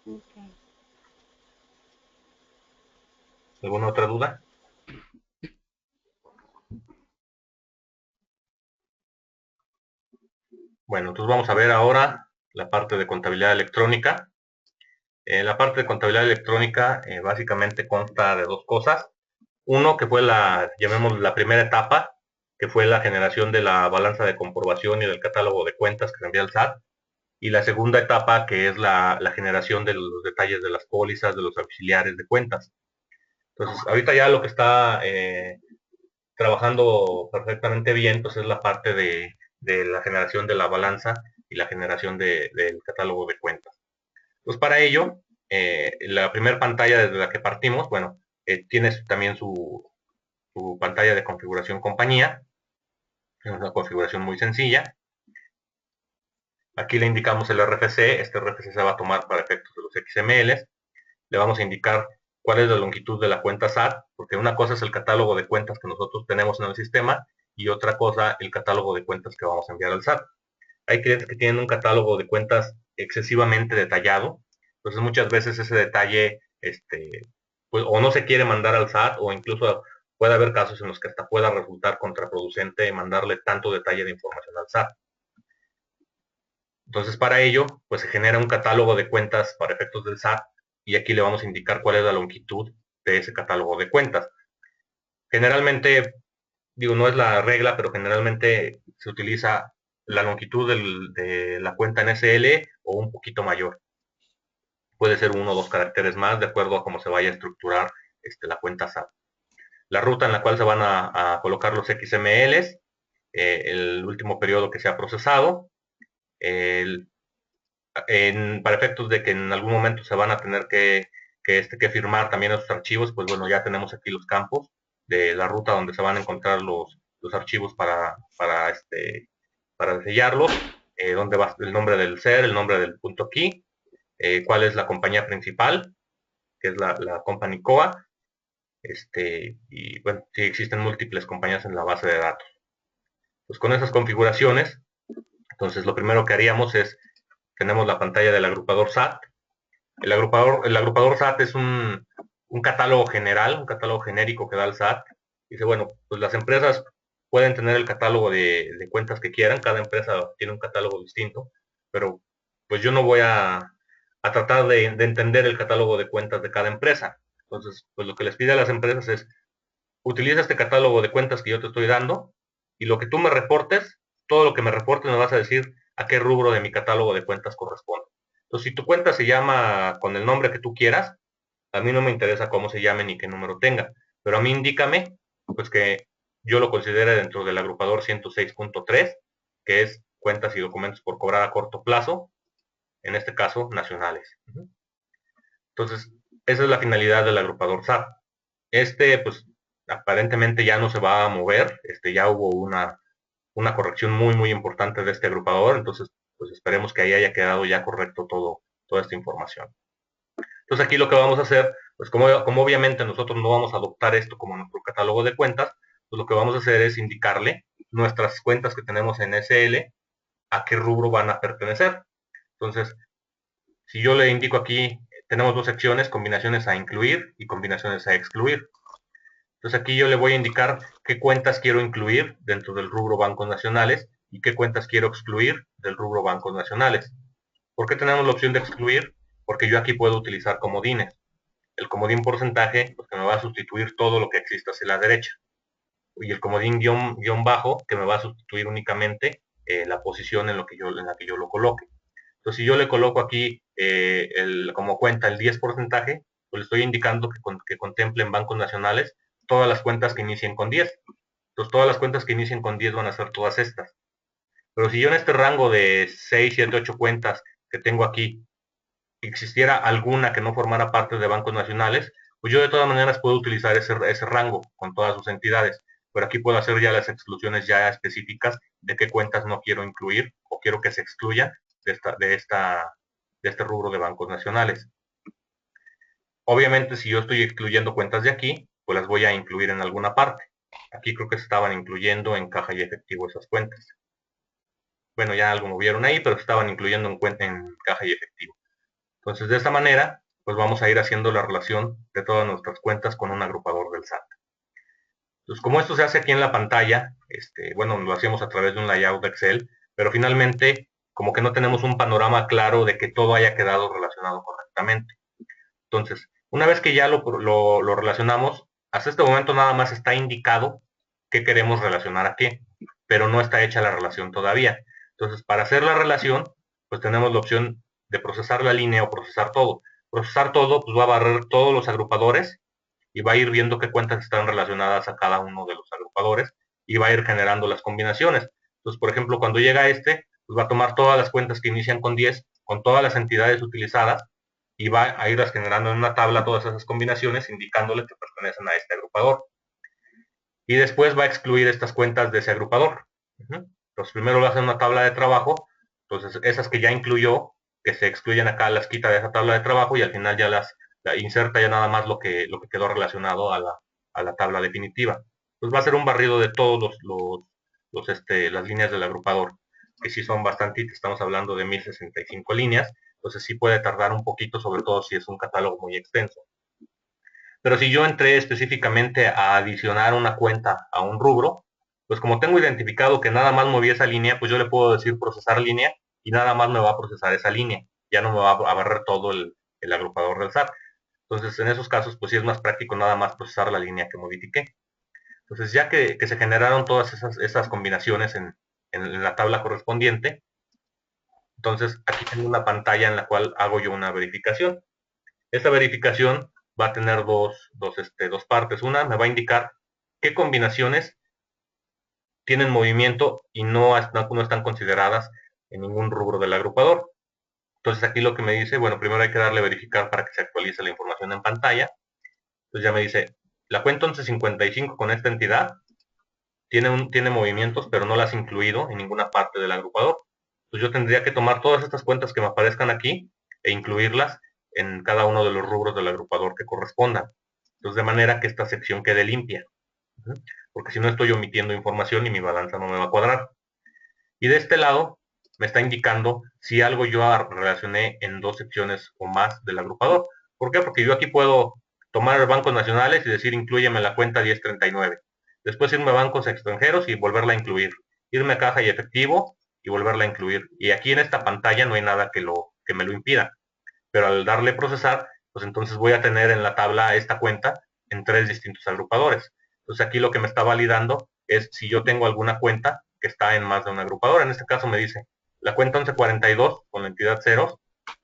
Okay. ¿Alguna otra duda? Bueno, entonces vamos a ver ahora la parte de contabilidad electrónica. La parte de contabilidad electrónica básicamente consta de dos cosas. Uno, que fue llamemos la primera etapa, que fue la generación de la balanza de comprobación y del catálogo de cuentas que se envía al SAT. Y la segunda etapa, que es la generación de los detalles de las pólizas, de los auxiliares de cuentas. Entonces, ahorita ya lo que está trabajando perfectamente bien, pues es la parte de la generación de la balanza y la generación del catálogo de cuentas. Pues para ello, la primera pantalla desde la que partimos, bueno, tienes también su pantalla de configuración compañía. Es una configuración muy sencilla. Aquí le indicamos el RFC. Este RFC se va a tomar para efectos de los XML. Le vamos a indicar cuál es la longitud de la cuenta SAT, porque una cosa es el catálogo de cuentas que nosotros tenemos en el sistema y otra cosa el catálogo de cuentas que vamos a enviar al SAT. Hay clientes que tienen un catálogo de cuentas excesivamente detallado, entonces muchas veces ese detalle pues, o no se quiere mandar al SAT o incluso puede haber casos en los que hasta pueda resultar contraproducente mandarle tanto detalle de información al SAT. Entonces para ello pues se genera un catálogo de cuentas para efectos del SAT y aquí le vamos a indicar cuál es la longitud de ese catálogo de cuentas. Generalmente, digo, no es la regla, pero generalmente se utiliza la longitud de la cuenta en SL o un poquito mayor. Puede ser 1 o 2 caracteres más, de acuerdo a cómo se vaya a estructurar la cuenta SAT. La ruta en la cual se van a colocar los XMLs, el último periodo que se ha procesado, para efectos de que en algún momento se van a tener que firmar también esos archivos, pues bueno, ya tenemos aquí los campos de la ruta donde se van a encontrar los archivos para sellarlos, donde va el nombre del ser, el nombre del punto key, cuál es la compañía principal, que es la company COA, y bueno, sí existen múltiples compañías en la base de datos. Pues con esas configuraciones, entonces lo primero que haríamos es, tenemos la pantalla del agrupador SAT. El agrupador SAT es un catálogo general, un catálogo genérico que da el SAT. Dice, bueno, pues las empresas pueden tener el catálogo de cuentas que quieran, cada empresa tiene un catálogo distinto, pero pues yo no voy a tratar de entender el catálogo de cuentas de cada empresa. Entonces, pues lo que les pide a las empresas es, utiliza este catálogo de cuentas que yo te estoy dando, y lo que tú me reportes, todo lo que me reportes me vas a decir a qué rubro de mi catálogo de cuentas corresponde. Entonces, si tu cuenta se llama con el nombre que tú quieras, a mí no me interesa cómo se llame ni qué número tenga, pero a mí indícame, pues que yo lo considere dentro del agrupador 106.3, que es cuentas y documentos por cobrar a corto plazo, en este caso, nacionales. Entonces, esa es la finalidad del agrupador SAT. Pues, aparentemente ya no se va a mover, ya hubo una corrección muy, muy importante de este agrupador, entonces, pues esperemos que ahí haya quedado ya correcto toda esta información. Entonces, aquí lo que vamos a hacer, pues como obviamente nosotros no vamos a adoptar esto como nuestro catálogo de cuentas, pues lo que vamos a hacer es indicarle nuestras cuentas que tenemos en SL, a qué rubro van a pertenecer. Entonces, si yo le indico aquí, tenemos dos secciones, combinaciones a incluir y combinaciones a excluir. Entonces aquí yo le voy a indicar qué cuentas quiero incluir dentro del rubro bancos nacionales y qué cuentas quiero excluir del rubro bancos nacionales. ¿Por qué tenemos la opción de excluir? Porque yo aquí puedo utilizar comodines. El comodín porcentaje, pues que me va a sustituir todo lo que exista hacia la derecha. Y el comodín guión bajo, que me va a sustituir únicamente la posición en la que yo lo coloque. Entonces, si yo le coloco aquí como cuenta el 10%, pues le estoy indicando que contemple en bancos nacionales todas las cuentas que inicien con 10. Entonces, todas las cuentas que inicien con 10 van a ser todas estas. Pero si yo en este rango de 6, 7, 8 cuentas que tengo aquí, existiera alguna que no formara parte de bancos nacionales, pues yo de todas maneras puedo utilizar ese rango con todas sus entidades. Pero aquí puedo hacer ya las exclusiones ya específicas de qué cuentas no quiero incluir o quiero que se excluya de este rubro de bancos nacionales. Obviamente, si yo estoy excluyendo cuentas de aquí, pues las voy a incluir en alguna parte. Aquí creo que se estaban incluyendo en caja y efectivo esas cuentas. Bueno, ya algo movieron ahí, pero se estaban incluyendo en caja y efectivo. Entonces, de esta manera, pues vamos a ir haciendo la relación de todas nuestras cuentas con un agrupador del SAT. Entonces, como esto se hace aquí en la pantalla, bueno, lo hacemos a través de un layout de Excel, pero finalmente, como que no tenemos un panorama claro de que todo haya quedado relacionado correctamente. Entonces, una vez que ya lo relacionamos, hasta este momento nada más está indicado qué queremos relacionar aquí, pero no está hecha la relación todavía. Entonces, para hacer la relación, pues tenemos la opción de procesar la línea o procesar todo. Procesar todo, pues va a barrer todos los agrupadores y va a ir viendo qué cuentas están relacionadas a cada uno de los agrupadores y va a ir generando las combinaciones. Entonces, por ejemplo, cuando llega pues va a tomar todas las cuentas que inician con 10, con todas las entidades utilizadas, y va a irlas generando en una tabla todas esas combinaciones, indicándole que pertenecen a este agrupador. Y después va a excluir estas cuentas de ese agrupador. Entonces, primero lo hace en una tabla de trabajo, entonces esas que ya incluyó, que se excluyen acá, las quita de esa tabla de trabajo y al final ya las inserta ya nada más lo que quedó relacionado a la tabla definitiva. Entonces va a ser un barrido de todos las líneas del agrupador, que sí son bastantitas, estamos hablando de 1065 líneas, entonces sí puede tardar un poquito, sobre todo si es un catálogo muy extenso. Pero si yo entré específicamente a adicionar una cuenta a un rubro, pues como tengo identificado que nada más moví esa línea, pues yo le puedo decir procesar línea y nada más me va a procesar esa línea. Ya no me va a barrer todo el agrupador del SAT. Entonces, en esos casos, pues sí es más práctico nada más procesar la línea que modifiqué. Entonces, ya que se generaron todas esas combinaciones en la tabla correspondiente. Entonces aquí tengo una pantalla en la cual hago yo una verificación. Esta verificación va a tener dos partes. Una me va a indicar qué combinaciones tienen movimiento y no están consideradas en ningún rubro del agrupador. Entonces aquí lo que me dice, bueno, primero hay que darle a verificar para que se actualice la información en pantalla. Entonces ya me dice, la cuenta 1155 con esta entidad tiene movimientos, pero no las ha incluido en ninguna parte del agrupador. Entonces yo tendría que tomar todas estas cuentas que me aparezcan aquí e incluirlas en cada uno de los rubros del agrupador que correspondan. Entonces de manera que esta sección quede limpia. Porque si no estoy omitiendo información y mi balanza no me va a cuadrar. Y de este lado me está indicando si algo yo relacioné en dos secciones o más del agrupador. ¿Por qué? Porque yo aquí puedo tomar bancos nacionales y decir inclúyeme la cuenta 1039. Después irme a bancos extranjeros y volverla a incluir. Irme a caja y efectivo y volverla a incluir. Y aquí en esta pantalla no hay nada que me lo impida. Pero al darle procesar, pues entonces voy a tener en la tabla esta cuenta en tres distintos agrupadores. Entonces aquí lo que me está validando es si yo tengo alguna cuenta que está en más de un agrupador. En este caso me dice, la cuenta 1142 con la entidad ceros,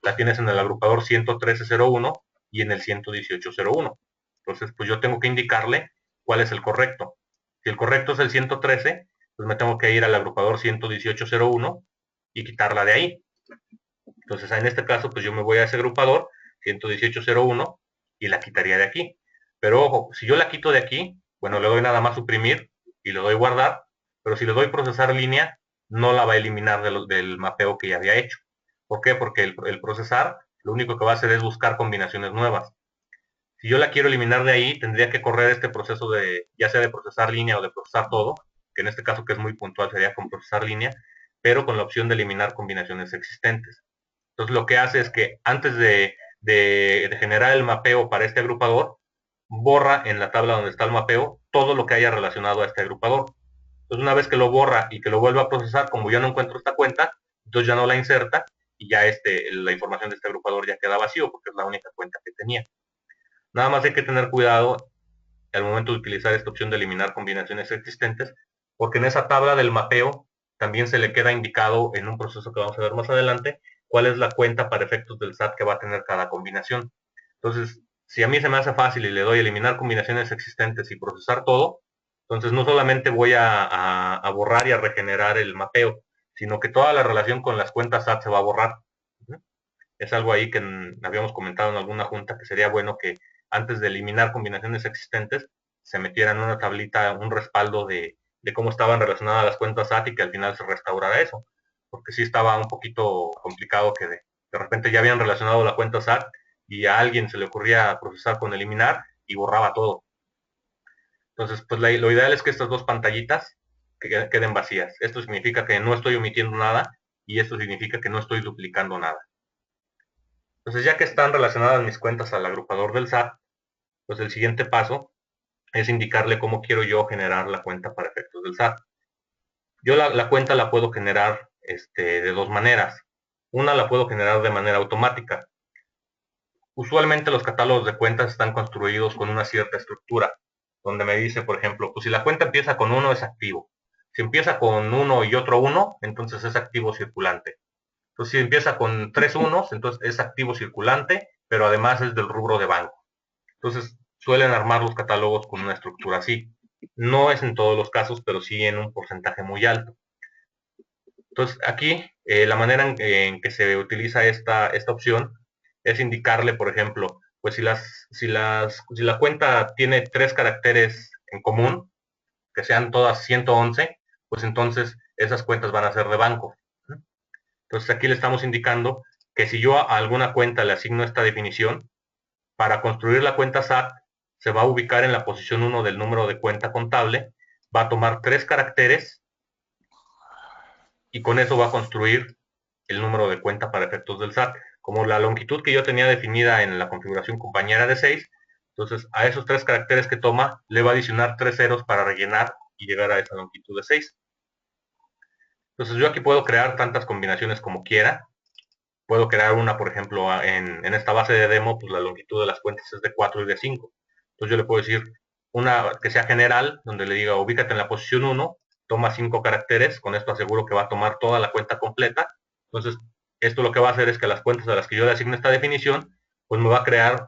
la tienes en el agrupador 11301 y en el 11801. Entonces, pues yo tengo que indicarle cuál es el correcto. Si el correcto es el 113, pues me tengo que ir al agrupador 11801 y quitarla de ahí. Entonces, en este caso, pues yo me voy a ese agrupador 11801 y la quitaría de aquí. Pero ojo, si yo la quito de aquí, bueno, le doy nada más suprimir y le doy guardar, pero si le doy procesar línea, no la va a eliminar del mapeo que ya había hecho. ¿Por qué? Porque el procesar lo único que va a hacer es buscar combinaciones nuevas. Si yo la quiero eliminar de ahí, tendría que correr este proceso de, ya sea de procesar línea o de procesar todo, que en este caso que es muy puntual sería con procesar línea, pero con la opción de eliminar combinaciones existentes. Entonces lo que hace es que antes de generar el mapeo para este agrupador, borra en la tabla donde está el mapeo todo lo que haya relacionado a este agrupador. Entonces una vez que lo borra y que lo vuelva a procesar, como yo no encuentro esta cuenta, entonces ya no la inserta y ya la información de este agrupador ya queda vacío porque es la única cuenta que tenía. Nada más hay que tener cuidado al momento de utilizar esta opción de eliminar combinaciones existentes, porque en esa tabla del mapeo también se le queda indicado en un proceso que vamos a ver más adelante cuál es la cuenta para efectos del SAT que va a tener cada combinación. Entonces, si a mí se me hace fácil y le doy eliminar combinaciones existentes y procesar todo, entonces no solamente voy a borrar y a regenerar el mapeo, sino que toda la relación con las cuentas SAT se va a borrar. Es algo ahí que habíamos comentado en alguna junta que sería bueno que antes de eliminar combinaciones existentes se metiera en una tablita un respaldo de cómo estaban relacionadas las cuentas SAT y que al final se restaurara eso. Porque sí estaba un poquito complicado que de repente ya habían relacionado la cuenta SAT y a alguien se le ocurría procesar con eliminar y borraba todo. Entonces, pues lo ideal es que estas dos pantallitas queden vacías. Esto significa que no estoy omitiendo nada y esto significa que no estoy duplicando nada. Entonces, ya que están relacionadas mis cuentas al agrupador del SAT, pues el siguiente paso es indicarle cómo quiero yo generar la cuenta para efectos del SAT. Yo la cuenta la puedo generar de dos maneras. Una la puedo generar de manera automática. Usualmente los catálogos de cuentas están construidos con una cierta estructura, donde me dice, por ejemplo, pues si la cuenta empieza con 1 es activo. Si empieza con 1 y otro 1, entonces es activo circulante. Entonces, si empieza con 3 unos, entonces es activo circulante, pero además es del rubro de banco. Entonces, suelen armar los catálogos con una estructura así. No es en todos los casos, pero sí en un porcentaje muy alto. Entonces, aquí la manera en que se utiliza esta opción es indicarle, por ejemplo, pues si la cuenta tiene 3 caracteres en común, que sean todas 111, pues entonces esas cuentas van a ser de banco. Entonces aquí le estamos indicando que si yo a alguna cuenta le asigno esta definición, para construir la cuenta SAT se va a ubicar en la posición 1 del número de cuenta contable, va a tomar 3 caracteres y con eso va a construir el número de cuenta para efectos del SAT. Como la longitud que yo tenía definida en la configuración compañera de 6, entonces a esos 3 caracteres que toma le va a adicionar 3 ceros para rellenar y llegar a esa longitud de 6. Entonces yo aquí puedo crear tantas combinaciones como quiera. Puedo crear una, por ejemplo, en esta base de demo, pues la longitud de las cuentas es de 4 y de 5. Entonces yo le puedo decir una que sea general, donde le diga ubícate en la posición 1 toma 5 caracteres, con esto aseguro que va a tomar toda la cuenta completa. Entonces, esto lo que va a hacer es que las cuentas a las que yo le asigne esta definición, pues me va a crear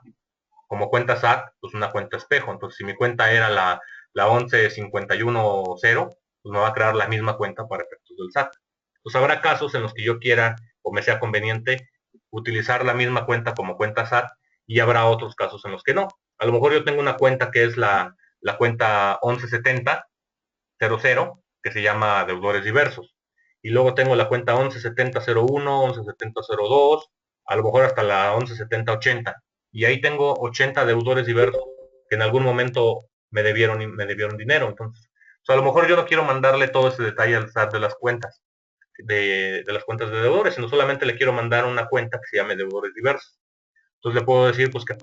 como cuenta SAT, pues una cuenta espejo. Entonces, si mi cuenta era la 11510, pues me va a crear la misma cuenta para efectos del SAT. Pues habrá casos en los que yo quiera o me sea conveniente utilizar la misma cuenta como cuenta SAT y habrá otros casos en los que no. A lo mejor yo tengo una cuenta que es la cuenta 117000, que se llama deudores diversos. Y luego tengo la cuenta 117001, 117002, a lo mejor hasta la 117080. Y ahí tengo 80 deudores diversos que en algún momento me debieron dinero. Entonces, o sea, a lo mejor yo no quiero mandarle todo ese detalle al SAT de las cuentas, de las cuentas de deudores, sino solamente le quiero mandar una cuenta que se llame deudores diversos. Entonces le puedo decir pues que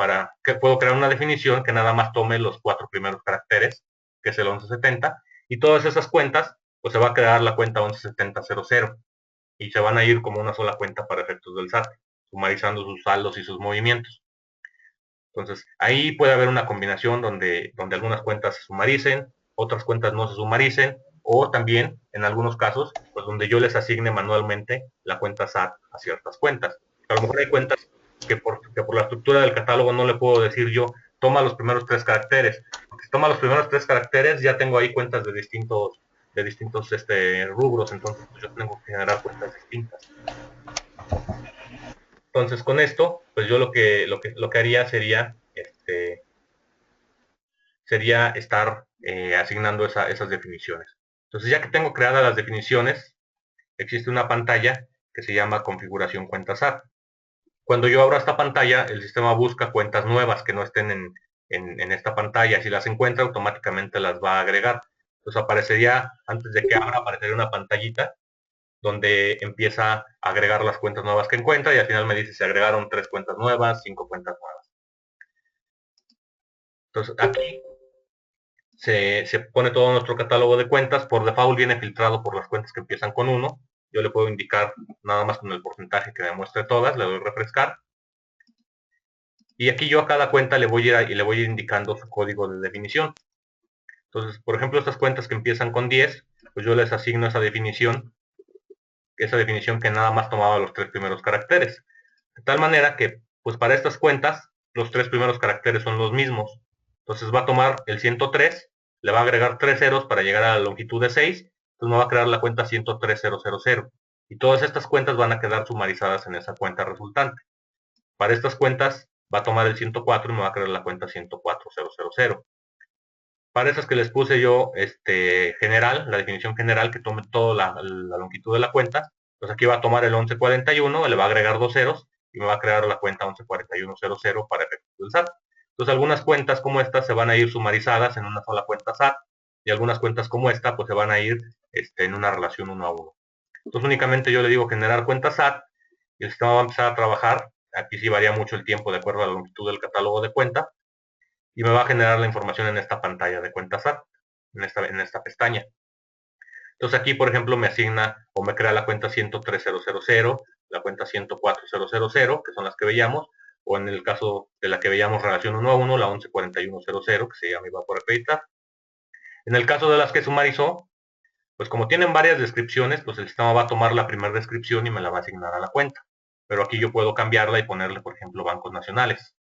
puedo crear una definición que nada más tome los 4 primeros caracteres, que es el 1170, y todas esas cuentas, pues se va a crear la cuenta 117000 y se van a ir como una sola cuenta para efectos del SAT, sumarizando sus saldos y sus movimientos. Entonces, ahí puede haber una combinación donde algunas cuentas se sumaricen, otras cuentas no se sumaricen, o también, en algunos casos, pues donde yo les asigne manualmente la cuenta SAT a ciertas cuentas. A lo mejor hay cuentas que por la estructura del catálogo no le puedo decir yo, toma los primeros 3 caracteres. Porque si toma los primeros 3 caracteres, ya tengo ahí cuentas de distintos rubros, entonces pues yo tengo que generar cuentas distintas. Entonces, con esto, pues yo lo que haría sería estar asignando esas definiciones. Entonces, ya que tengo creadas las definiciones, existe una pantalla que se llama configuración cuenta SAT. Cuando yo abro esta pantalla, el sistema busca cuentas nuevas que no estén en esta pantalla. Si las encuentra, automáticamente las va a agregar. Entonces aparecería, antes de que abra, aparecería una pantallita donde empieza a agregar las cuentas nuevas que encuentra y al final me dice se agregaron 3 cuentas nuevas, 5 cuentas nuevas. Entonces aquí se pone todo nuestro catálogo de cuentas. Por default viene filtrado por las cuentas que empiezan con 1. Yo le puedo indicar nada más con el porcentaje que me muestre todas, le doy refrescar. Y aquí yo a cada cuenta le voy a ir indicando su código de definición. Entonces, por ejemplo, estas cuentas que empiezan con 10, pues yo les asigno esa definición que nada más tomaba los 3 primeros caracteres. De tal manera que, pues para estas cuentas, los 3 primeros caracteres son los mismos. Entonces va a tomar el 103, le va a agregar 3 ceros para llegar a la longitud de 6, entonces me va a crear la cuenta 103000. Y todas estas cuentas van a quedar sumarizadas en esa cuenta resultante. Para estas cuentas va a tomar el 104 y me va a crear la cuenta 104000. Para esas que les puse yo general, la definición general que tome toda la longitud de la cuenta, pues aquí va a tomar el 1141, le va a agregar 2 ceros y me va a crear la cuenta 114100 para efectos del SAT. Entonces algunas cuentas como estas se van a ir sumarizadas en una sola cuenta SAT y algunas cuentas como esta pues se van a ir en una relación 1 a 1. Entonces únicamente yo le digo generar cuenta SAT y el sistema va a empezar a trabajar. Aquí sí varía mucho el tiempo de acuerdo a la longitud del catálogo de cuenta y me va a generar la información en esta pantalla de cuenta SAT, en esta pestaña. Entonces aquí, por ejemplo, me asigna o me crea la cuenta 103000, la cuenta 104000, que son las que veíamos, o en el caso de la que veíamos relación 1 a 1, la 114100, que se llama IVA por acreditar. En el caso de las que sumarizó, pues como tienen varias descripciones, pues el sistema va a tomar la primera descripción y me la va a asignar a la cuenta. Pero aquí yo puedo cambiarla y ponerle, por ejemplo, bancos nacionales.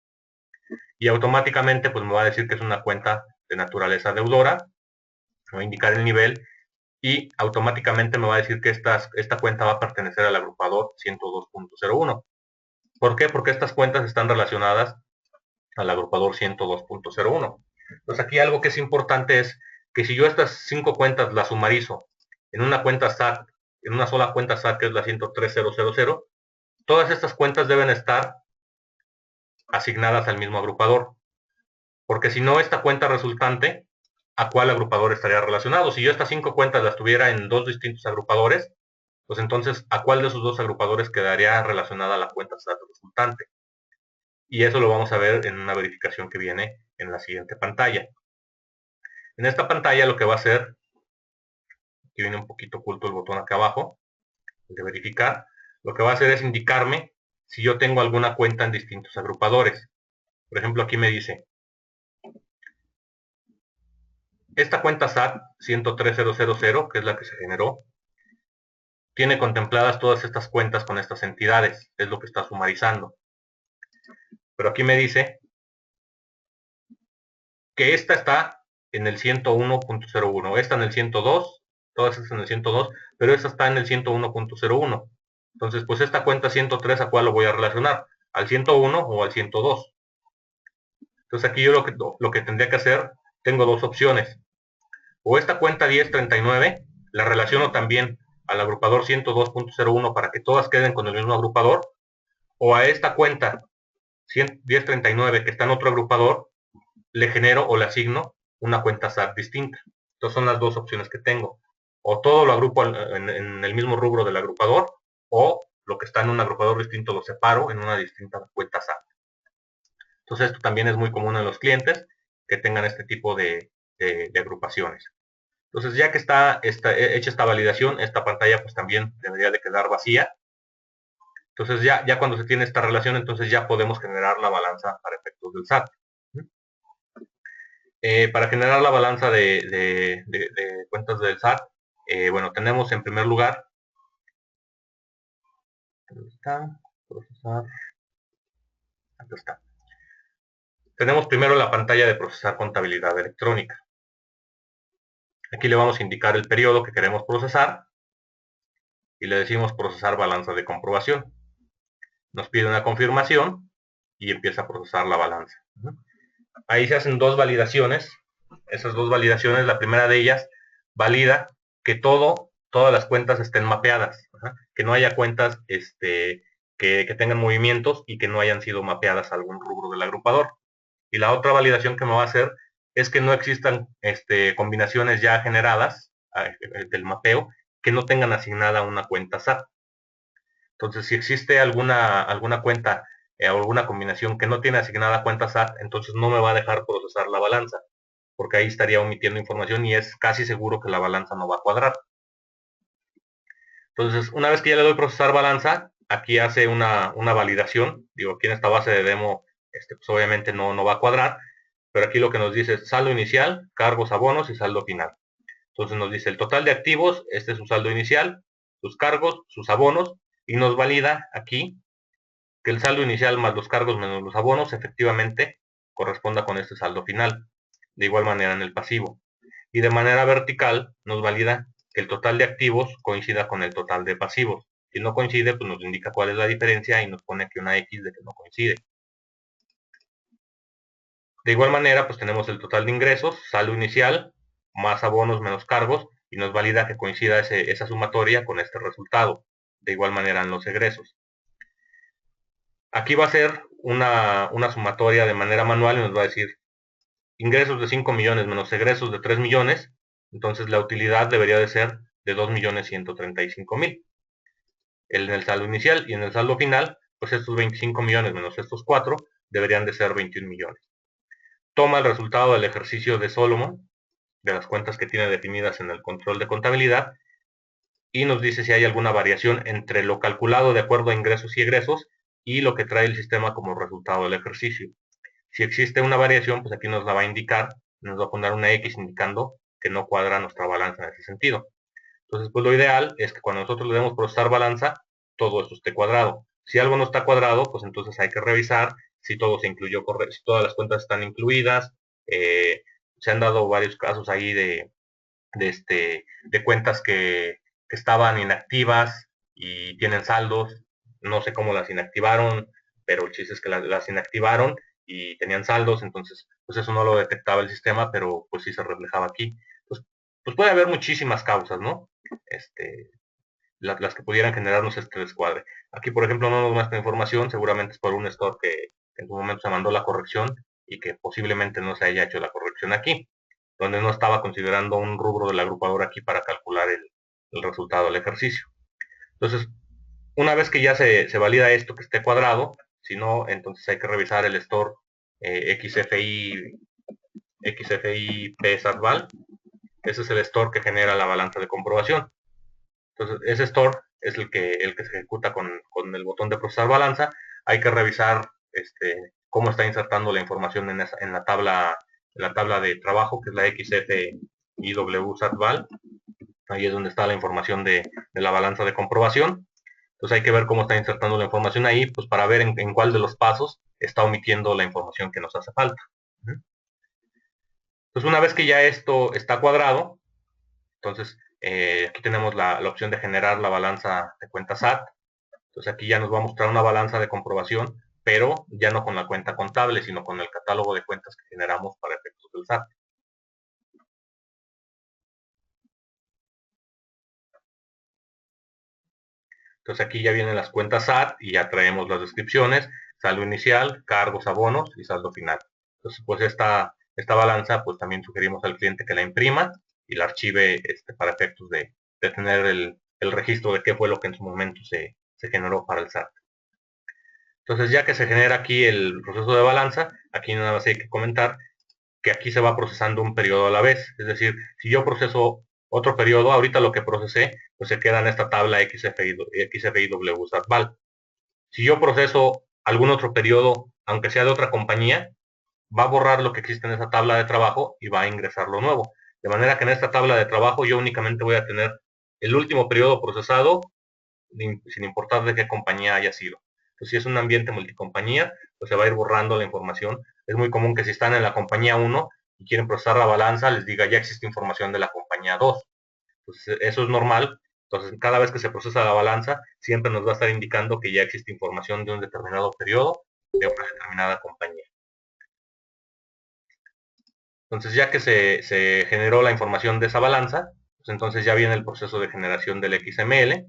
Y automáticamente pues me va a decir que es una cuenta de naturaleza deudora, me va a indicar el nivel y automáticamente me va a decir que esta cuenta va a pertenecer al agrupador 102.01. ¿Por qué? Porque estas cuentas están relacionadas al agrupador 102.01. Entonces aquí algo que es importante es que si yo estas 5 cuentas las sumarizo en una cuenta SAT, en una sola cuenta SAT que es la 103000, todas estas cuentas deben estar asignadas al mismo agrupador. Porque si no, esta cuenta resultante, ¿a cuál agrupador estaría relacionado? Si yo estas 5 cuentas las tuviera en 2 distintos agrupadores, pues entonces, ¿a cuál de esos 2 agrupadores quedaría relacionada la cuenta SAT resultante? Y eso lo vamos a ver en una verificación que viene en la siguiente pantalla. En esta pantalla lo que va a hacer, aquí viene un poquito oculto el botón acá abajo, de verificar, lo que va a hacer es indicarme si yo tengo alguna cuenta en distintos agrupadores. Por ejemplo, aquí me dice, esta cuenta SAT 103.000, que es la que se generó, tiene contempladas todas estas cuentas con estas entidades, es lo que está sumarizando. Pero aquí me dice que esta está en el 101.01, esta en el 102, todas estas en el 102, pero esta está en el 101.01. Entonces, pues esta cuenta 103, ¿a cuál lo voy a relacionar? ¿Al 101 o al 102? Entonces aquí yo lo que tendría que hacer, tengo dos opciones. O esta cuenta 1039 la relaciono también al agrupador 102.01 para que todas queden con el mismo agrupador, o a esta cuenta 1039 que está en otro agrupador, le genero o le asigno una cuenta SAT distinta. Entonces son las dos opciones que tengo. O todo lo agrupo en el mismo rubro del agrupador, o lo que está en un agrupador distinto lo separo en una distinta cuenta SAT. Entonces esto también es muy común en los clientes que tengan este tipo de agrupaciones. Entonces ya que está hecha esta validación, esta pantalla pues también debería de quedar vacía. Entonces ya cuando se tiene esta relación, entonces ya podemos generar la balanza para efectos del SAT. Para generar la balanza de cuentas del SAT, bueno, tenemos en primer lugar, ¿dónde está? Procesar, aquí está. Tenemos primero la pantalla de procesar contabilidad electrónica. Aquí le vamos a indicar el periodo que queremos procesar y le decimos procesar balanza de comprobación. Nos pide una confirmación y empieza a procesar la balanza. Ahí se hacen dos validaciones. Esas dos validaciones, la primera de ellas valida que todas las cuentas estén mapeadas, que no haya cuentas que tengan movimientos y que no hayan sido mapeadas a algún rubro del agrupador. Y la otra validación que me va a hacer es que no existan combinaciones ya generadas del mapeo que no tengan asignada una cuenta SAT. Entonces, si existe alguna cuenta o alguna combinación que no tiene asignada cuenta SAT, entonces no me va a dejar procesar la balanza, porque ahí estaría omitiendo información y es casi seguro que la balanza no va a cuadrar. Entonces, una vez que ya le doy procesar balanza, aquí hace una validación. Digo, aquí en esta base de demo, pues obviamente no va a cuadrar, pero aquí lo que nos dice es saldo inicial, cargos, abonos y saldo final. Entonces nos dice el total de activos, este es su saldo inicial, sus cargos, sus abonos, y nos valida aquí que el saldo inicial más los cargos menos los abonos efectivamente corresponda con este saldo final. De igual manera en el pasivo. Y de manera vertical nos valida que el total de activos coincida con el total de pasivos. Si no coincide, pues nos indica cuál es la diferencia y nos pone aquí una X de que no coincide. De igual manera, pues tenemos el total de ingresos, saldo inicial, más abonos menos cargos, y nos valida que coincida esa sumatoria con este resultado. De igual manera en los egresos. Aquí va a ser una sumatoria de manera manual y nos va a decir ingresos de 5 millones menos egresos de 3 millones, entonces la utilidad debería de ser de 2.135.000. En el saldo inicial y en el saldo final, pues estos 25 millones menos estos 4 deberían de ser 21 millones. Toma el resultado del ejercicio de Solomon, de las cuentas que tiene definidas en el control de contabilidad, y nos dice si hay alguna variación entre lo calculado de acuerdo a ingresos y egresos y lo que trae el sistema como resultado del ejercicio. Si existe una variación, pues aquí nos la va a indicar, nos va a poner una X indicando que no cuadra nuestra balanza en ese sentido. Entonces, pues lo ideal es que cuando nosotros le demos procesar balanza, todo esto esté cuadrado. Si algo no está cuadrado, pues entonces hay que revisar si todo se incluyó correcto, si todas las cuentas están incluidas. Se han dado varios casos ahí de cuentas que estaban inactivas y tienen saldos. No sé cómo las inactivaron, pero el chiste es que las inactivaron y tenían saldos, entonces pues eso no lo detectaba el sistema, pero pues sí se reflejaba aquí. Pues puede haber muchísimas causas, ¿no? Las que pudieran generarnos este descuadre. Aquí, por ejemplo, no nos muestra información, seguramente es por un store que en su momento se mandó la corrección y que posiblemente no se haya hecho la corrección aquí, donde no estaba considerando un rubro del agrupador aquí para calcular el resultado del ejercicio. Entonces, una vez que ya se valida esto que esté cuadrado, si no, entonces hay que revisar el store XFI PSATVAL. Ese es el store que genera la balanza de comprobación. Entonces, ese store es el que se ejecuta con el botón de procesar balanza. Hay que revisar cómo está insertando la información en la tabla la tabla de trabajo, que es la XFIW SAT-VAL. Ahí es donde está la información de la balanza de comprobación. Entonces hay que ver cómo está insertando la información ahí, pues para ver en cuál de los pasos está omitiendo la información que nos hace falta. Entonces una vez que ya esto está cuadrado, entonces aquí tenemos la opción de generar la balanza de cuenta SAT. Entonces aquí ya nos va a mostrar una balanza de comprobación, pero ya no con la cuenta contable, sino con el catálogo de cuentas que generamos para efectos del SAT. Entonces aquí ya vienen las cuentas SAT y ya traemos las descripciones, saldo inicial, cargos, abonos y saldo final. Entonces pues esta balanza pues también sugerimos al cliente que la imprima y la archive para efectos de tener el registro de qué fue lo que en su momento se generó para el SAT. Entonces ya que se genera aquí el proceso de balanza, aquí nada más hay que comentar que aquí se va procesando un periodo a la vez. Es decir, si yo proceso otro periodo, ahorita lo que procesé, pues se queda en esta tabla XFIW SAT-VAL. Si yo proceso algún otro periodo, aunque sea de otra compañía, va a borrar lo que existe en esa tabla de trabajo y va a ingresar lo nuevo. De manera que en esta tabla de trabajo yo únicamente voy a tener el último periodo procesado, sin importar de qué compañía haya sido. Entonces, si es un ambiente multicompañía, pues se va a ir borrando la información. Es muy común que si están en la compañía 1 y quieren procesar la balanza, les diga ya existe información de la compañía 2. Entonces, eso es normal. Entonces, cada vez que se procesa la balanza, siempre nos va a estar indicando que ya existe información de un determinado periodo de una determinada compañía. Entonces, ya que se generó la información de esa balanza, pues entonces ya viene el proceso de generación del XML.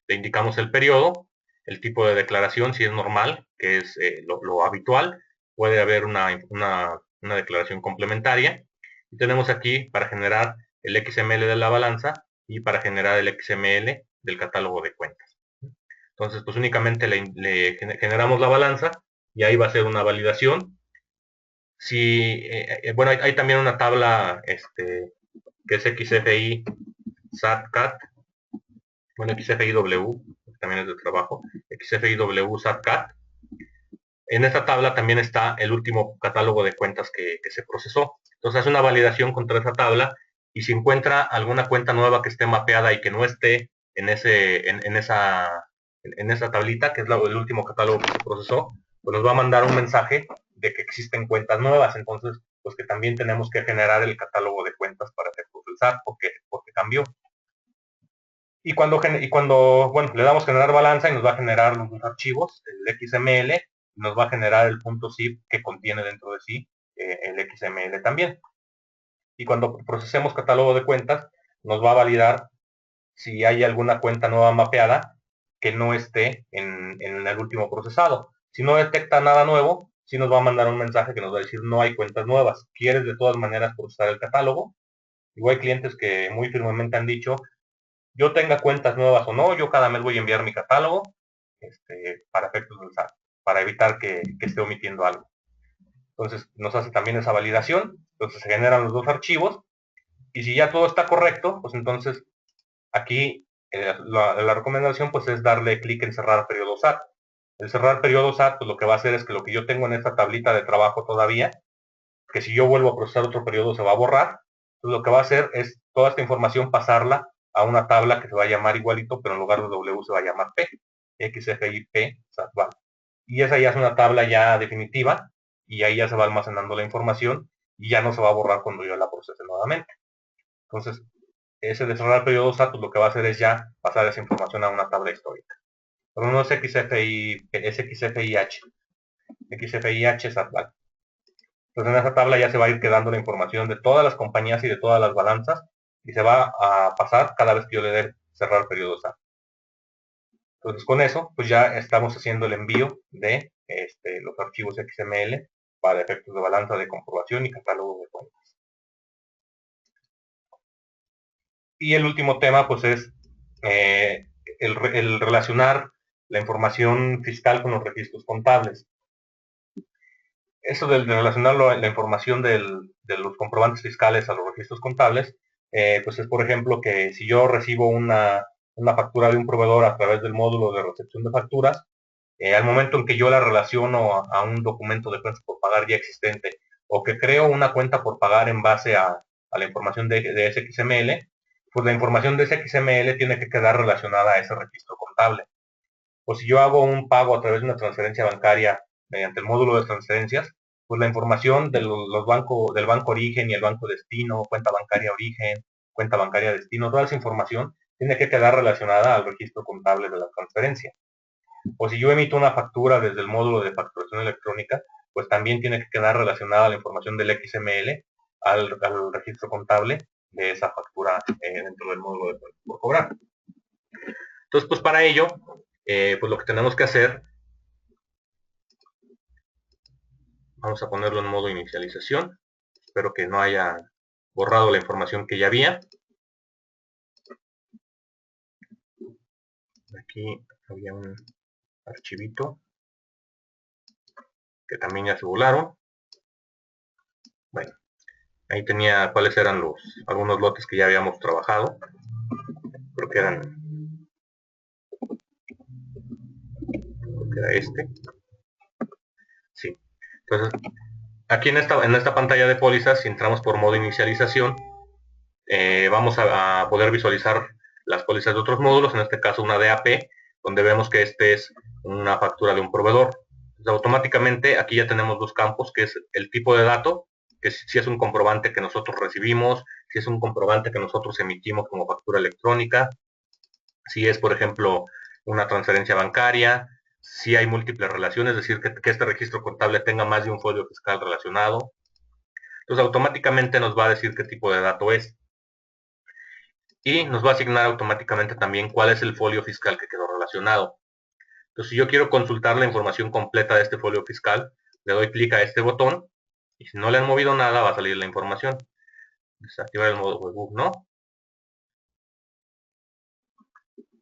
Le indicamos el periodo, el tipo de declaración, si es normal, que es lo habitual. Puede haber una declaración complementaria. Y tenemos aquí para generar el XML de la balanza y para generar el XML del catálogo de cuentas. Entonces, pues únicamente le generamos la balanza y ahí va a ser una validación. Si, bueno, hay también una tabla que es XFI SAT-CAT, bueno, XFIW, también es de trabajo, XFIW SAT-CAT. En esta tabla también está el último catálogo de cuentas que se procesó. Entonces hace una validación contra esa tabla y si encuentra alguna cuenta nueva que esté mapeada y que no esté en esa tablita, que es el último catálogo que se procesó, pues nos va a mandar un mensaje de que existen cuentas nuevas. Entonces, pues que también tenemos que generar el catálogo de cuentas para efectos del SAT porque cambió. Y cuando bueno, le damos generar balanza y nos va a generar los dos archivos, el XML, nos va a generar el .zip que contiene dentro de sí el XML también. Y cuando procesemos catálogo de cuentas, nos va a validar si hay alguna cuenta nueva mapeada que no esté en el último procesado. Si no detecta nada nuevo, sí nos va a mandar un mensaje que nos va a decir no hay cuentas nuevas. ¿Quieres de todas maneras procesar el catálogo? Igual hay clientes que muy firmemente han dicho, yo tenga cuentas nuevas o no, yo cada mes voy a enviar mi catálogo para efectos del SAT, para evitar que esté omitiendo algo. Entonces nos hace también esa validación, entonces se generan los dos archivos y si ya todo está correcto, pues entonces aquí la recomendación pues es darle clic en cerrar periodo SAT. El cerrar periodo SAT pues lo que va a hacer es que lo que yo tengo en esta tablita de trabajo todavía, que si yo vuelvo a procesar otro periodo se va a borrar, entonces lo que va a hacer es toda esta información pasarla a una tabla que se va a llamar igualito, pero en lugar de W se va a llamar P, XFIP SAT-VAL. Y esa ya es una tabla ya definitiva, y ahí ya se va almacenando la información, y ya no se va a borrar cuando yo la procese nuevamente. Entonces, ese de cerrar periodo SAT, pues lo que va a hacer es ya pasar esa información a una tabla histórica. Pero no es XFI, es XFIH, XFIH SAT-VAL. Entonces en esa tabla ya se va a ir quedando la información de todas las compañías y de todas las balanzas y se va a pasar cada vez que yo le dé cerrar periodo SAT. Entonces con eso pues ya estamos haciendo el envío de los archivos XML para efectos de balanza de comprobación y catálogo de cuentas. Y el último tema pues es el relacionar la información fiscal con los registros contables. Eso de relacionar la información de los comprobantes fiscales a los registros contables, pues es por ejemplo que si yo recibo una factura de un proveedor a través del módulo de recepción de facturas, al momento en que yo la relaciono a un documento de cuentas por pagar ya existente, o que creo una cuenta por pagar en base a la información de SXML, pues la información de SXML tiene que quedar relacionada a ese registro contable. O si yo hago un pago a través de una transferencia bancaria mediante el módulo de transferencias, pues la información de los bancos, del banco origen y el banco destino, cuenta bancaria origen, cuenta bancaria destino, toda esa información tiene que quedar relacionada al registro contable de la transferencia. O si yo emito una factura desde el módulo de facturación electrónica, pues también tiene que quedar relacionada la información del XML al registro contable de esa factura dentro del módulo de por cobrar. Entonces, pues para ello, pues lo que tenemos que hacer, vamos a ponerlo en modo inicialización. Espero que no haya borrado la información que ya había. Aquí había un archivito que también ya se volaron. Bueno, ahí tenía cuáles eran algunos lotes que ya habíamos trabajado. Creo que era este. Sí. Entonces, aquí en esta pantalla de pólizas, si entramos por modo inicialización, vamos a poder visualizar las pólizas de otros módulos, en este caso una DAP, donde vemos que este es una factura de un proveedor. Entonces, automáticamente aquí ya tenemos dos campos, que es el tipo de dato, que si es un comprobante que nosotros recibimos, si es un comprobante que nosotros emitimos como factura electrónica, si es, por ejemplo, una transferencia bancaria, si hay múltiples relaciones, es decir, que este registro contable tenga más de un folio fiscal relacionado. Entonces, automáticamente nos va a decir qué tipo de dato es. Y nos va a asignar automáticamente también cuál es el folio fiscal que quedó relacionado. Entonces, si yo quiero consultar la información completa de este folio fiscal, le doy clic a este botón, y si no le han movido nada, va a salir la información. Desactivar el modo webbook, ¿no?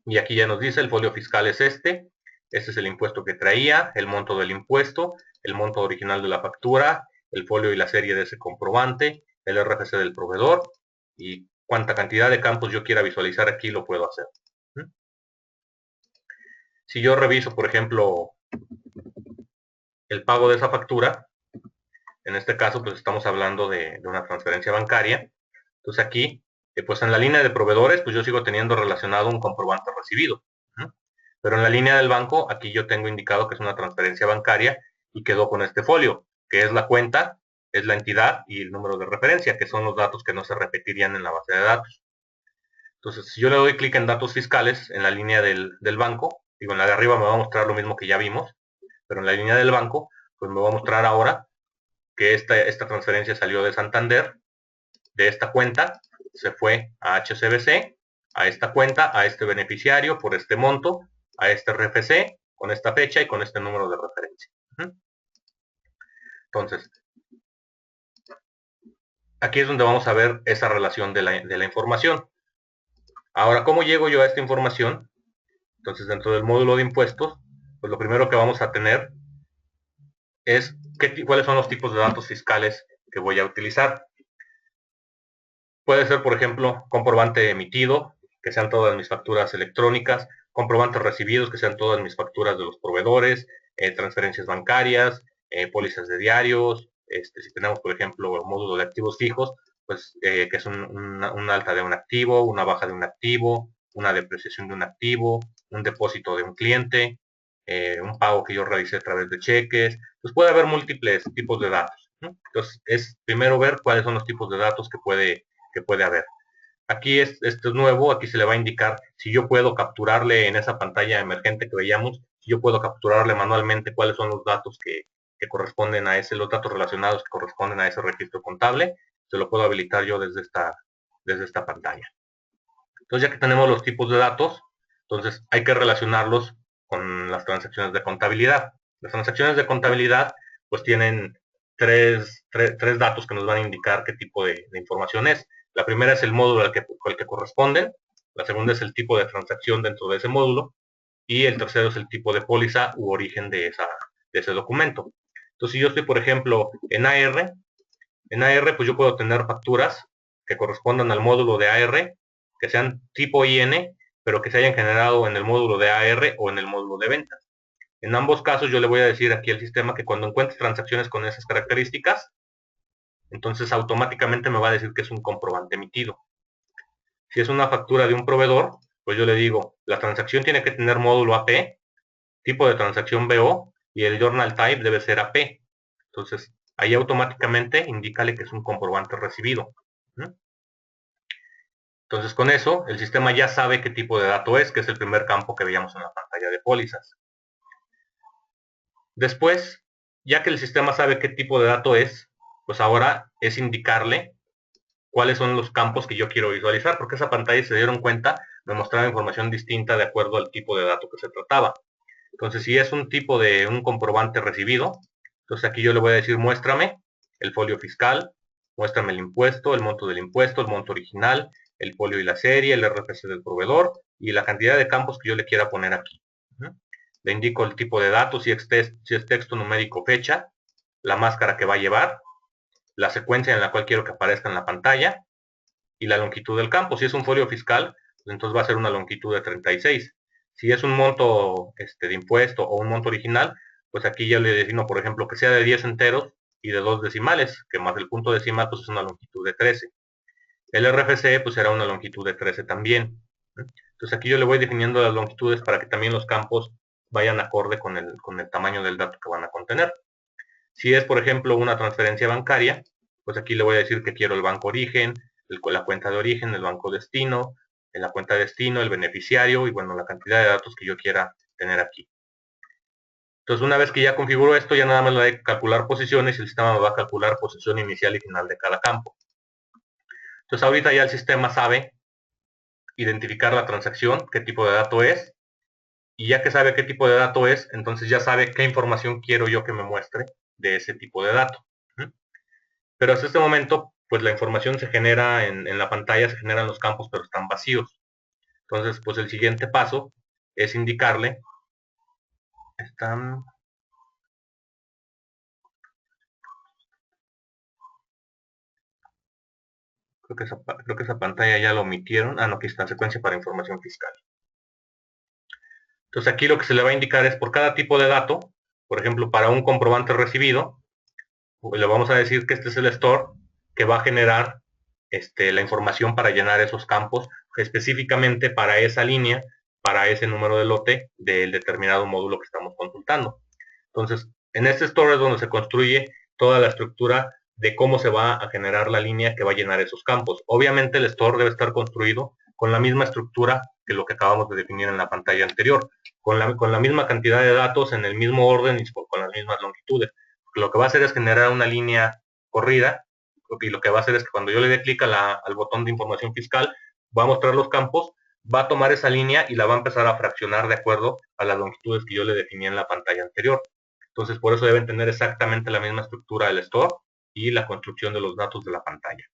Y aquí ya nos dice el folio fiscal es este es el impuesto que traía, el monto del impuesto, el monto original de la factura, el folio y la serie de ese comprobante, el RFC del proveedor, y cuánta cantidad de campos yo quiera visualizar aquí lo puedo hacer. Si yo reviso, por ejemplo, el pago de esa factura, en este caso pues estamos hablando de una transferencia bancaria, entonces aquí, pues en la línea de proveedores, pues yo sigo teniendo relacionado un comprobante recibido. Pero en la línea del banco, aquí yo tengo indicado que es una transferencia bancaria y quedó con este folio, que es la cuenta, es la entidad y el número de referencia, que son los datos que no se repetirían en la base de datos. Entonces, si yo le doy clic en datos fiscales, en la línea del banco, digo, en la de arriba me va a mostrar lo mismo que ya vimos, pero en la línea del banco, pues me va a mostrar ahora que esta transferencia salió de Santander, de esta cuenta, se fue a HSBC, a esta cuenta, a este beneficiario por este monto, a este RFC, con esta fecha y con este número de referencia. Entonces, aquí es donde vamos a ver esa relación de la información. Ahora, ¿cómo llego yo a esta información? Entonces, dentro del módulo de impuestos, pues lo primero que vamos a tener es cuáles son los tipos de datos fiscales que voy a utilizar. Puede ser, por ejemplo, comprobante emitido, que sean todas mis facturas electrónicas, comprobantes recibidos, que sean todas mis facturas de los proveedores, transferencias bancarias, pólizas de diarios, si tenemos, por ejemplo, el módulo de activos fijos, pues que es una alta de un activo, una baja de un activo, una depreciación de un activo, un depósito de un cliente, un pago que yo realicé a través de cheques. Pues puede haber múltiples tipos de datos, ¿no? Entonces, es primero ver cuáles son los tipos de datos que puede haber. Aquí esto es nuevo, aquí se le va a indicar si yo puedo capturarle en esa pantalla emergente que veíamos, si yo puedo capturarle manualmente cuáles son los datos que corresponden a los datos relacionados que corresponden a ese registro contable, se lo puedo habilitar yo desde esta pantalla. Entonces, ya que tenemos los tipos de datos, entonces hay que relacionarlos con las transacciones de contabilidad. Las transacciones de contabilidad pues tienen tres datos que nos van a indicar qué tipo de información es. La primera es el módulo al que corresponden, la segunda es el tipo de transacción dentro de ese módulo y el tercero es el tipo de póliza u origen de ese documento. Entonces, si yo estoy, por ejemplo, en AR pues yo puedo tener facturas que correspondan al módulo de AR, que sean tipo IN, pero que se hayan generado en el módulo de AR o en el módulo de ventas. En ambos casos yo le voy a decir aquí al sistema que cuando encuentre transacciones con esas características, entonces automáticamente me va a decir que es un comprobante emitido. Si es una factura de un proveedor, pues yo le digo, la transacción tiene que tener módulo AP, tipo de transacción BO, y el journal type debe ser AP. Entonces, ahí automáticamente indícale que es un comprobante recibido. Entonces, con eso, el sistema ya sabe qué tipo de dato es, que es el primer campo que veíamos en la pantalla de pólizas. Después, ya que el sistema sabe qué tipo de dato es, pues ahora es indicarle cuáles son los campos que yo quiero visualizar, porque esa pantalla, se dieron cuenta, me mostraba información distinta de acuerdo al tipo de dato que se trataba. Entonces, si es un tipo de un comprobante recibido, entonces aquí yo le voy a decir, muéstrame el folio fiscal, muéstrame el impuesto, el monto del impuesto, el monto original, el folio y la serie, el RFC del proveedor y la cantidad de campos que yo le quiera poner aquí. Le indico el tipo de datos, si es texto numérico, fecha, la máscara que va a llevar, la secuencia en la cual quiero que aparezca en la pantalla y la longitud del campo. Si es un folio fiscal, pues entonces va a ser una longitud de 36. Si es un monto de impuesto o un monto original, pues aquí ya le defino, por ejemplo, que sea de 10 enteros y de 2 decimales, que más el punto decimal pues es una longitud de 13. El RFC pues será una longitud de 13 también. Entonces aquí yo le voy definiendo las longitudes para que también los campos vayan acorde con el tamaño del dato que van a contener. Si es, por ejemplo, una transferencia bancaria, pues aquí le voy a decir que quiero el banco origen, la cuenta de origen, el banco destino, la cuenta destino, el beneficiario y bueno, la cantidad de datos que yo quiera tener aquí. Entonces, una vez que ya configuro esto, ya nada más le doy a calcular posiciones y el sistema me va a calcular posición inicial y final de cada campo. Entonces, ahorita ya el sistema sabe identificar la transacción, qué tipo de dato es, y ya que sabe qué tipo de dato es, entonces ya sabe qué información quiero yo que me muestre de ese tipo de dato. Pero hasta este momento, pues la información se genera en la pantalla, se generan los campos, pero están vacíos. Entonces, pues el siguiente paso es indicarle, creo que esa pantalla ya lo omitieron. No, aquí está, secuencia para información fiscal. Entonces aquí lo que se le va a indicar es por cada tipo de dato, por ejemplo, para un comprobante recibido, le vamos a decir que este es el store que va a generar la información para llenar esos campos específicamente para esa línea, para ese número de lote del determinado módulo que estamos consultando. Entonces, en este store es donde se construye toda la estructura de cómo se va a generar la línea que va a llenar esos campos. Obviamente el store debe estar construido con la misma estructura que lo que acabamos de definir en la pantalla anterior, con la misma cantidad de datos en el mismo orden y con las mismas longitudes. Lo que va a hacer es generar una línea corrida y lo que va a hacer es que cuando yo le dé clic al botón de información fiscal, va a mostrar los campos, va a tomar esa línea y la va a empezar a fraccionar de acuerdo a las longitudes que yo le definí en la pantalla anterior. Entonces, por eso deben tener exactamente la misma estructura del store y la construcción de los datos de la pantalla.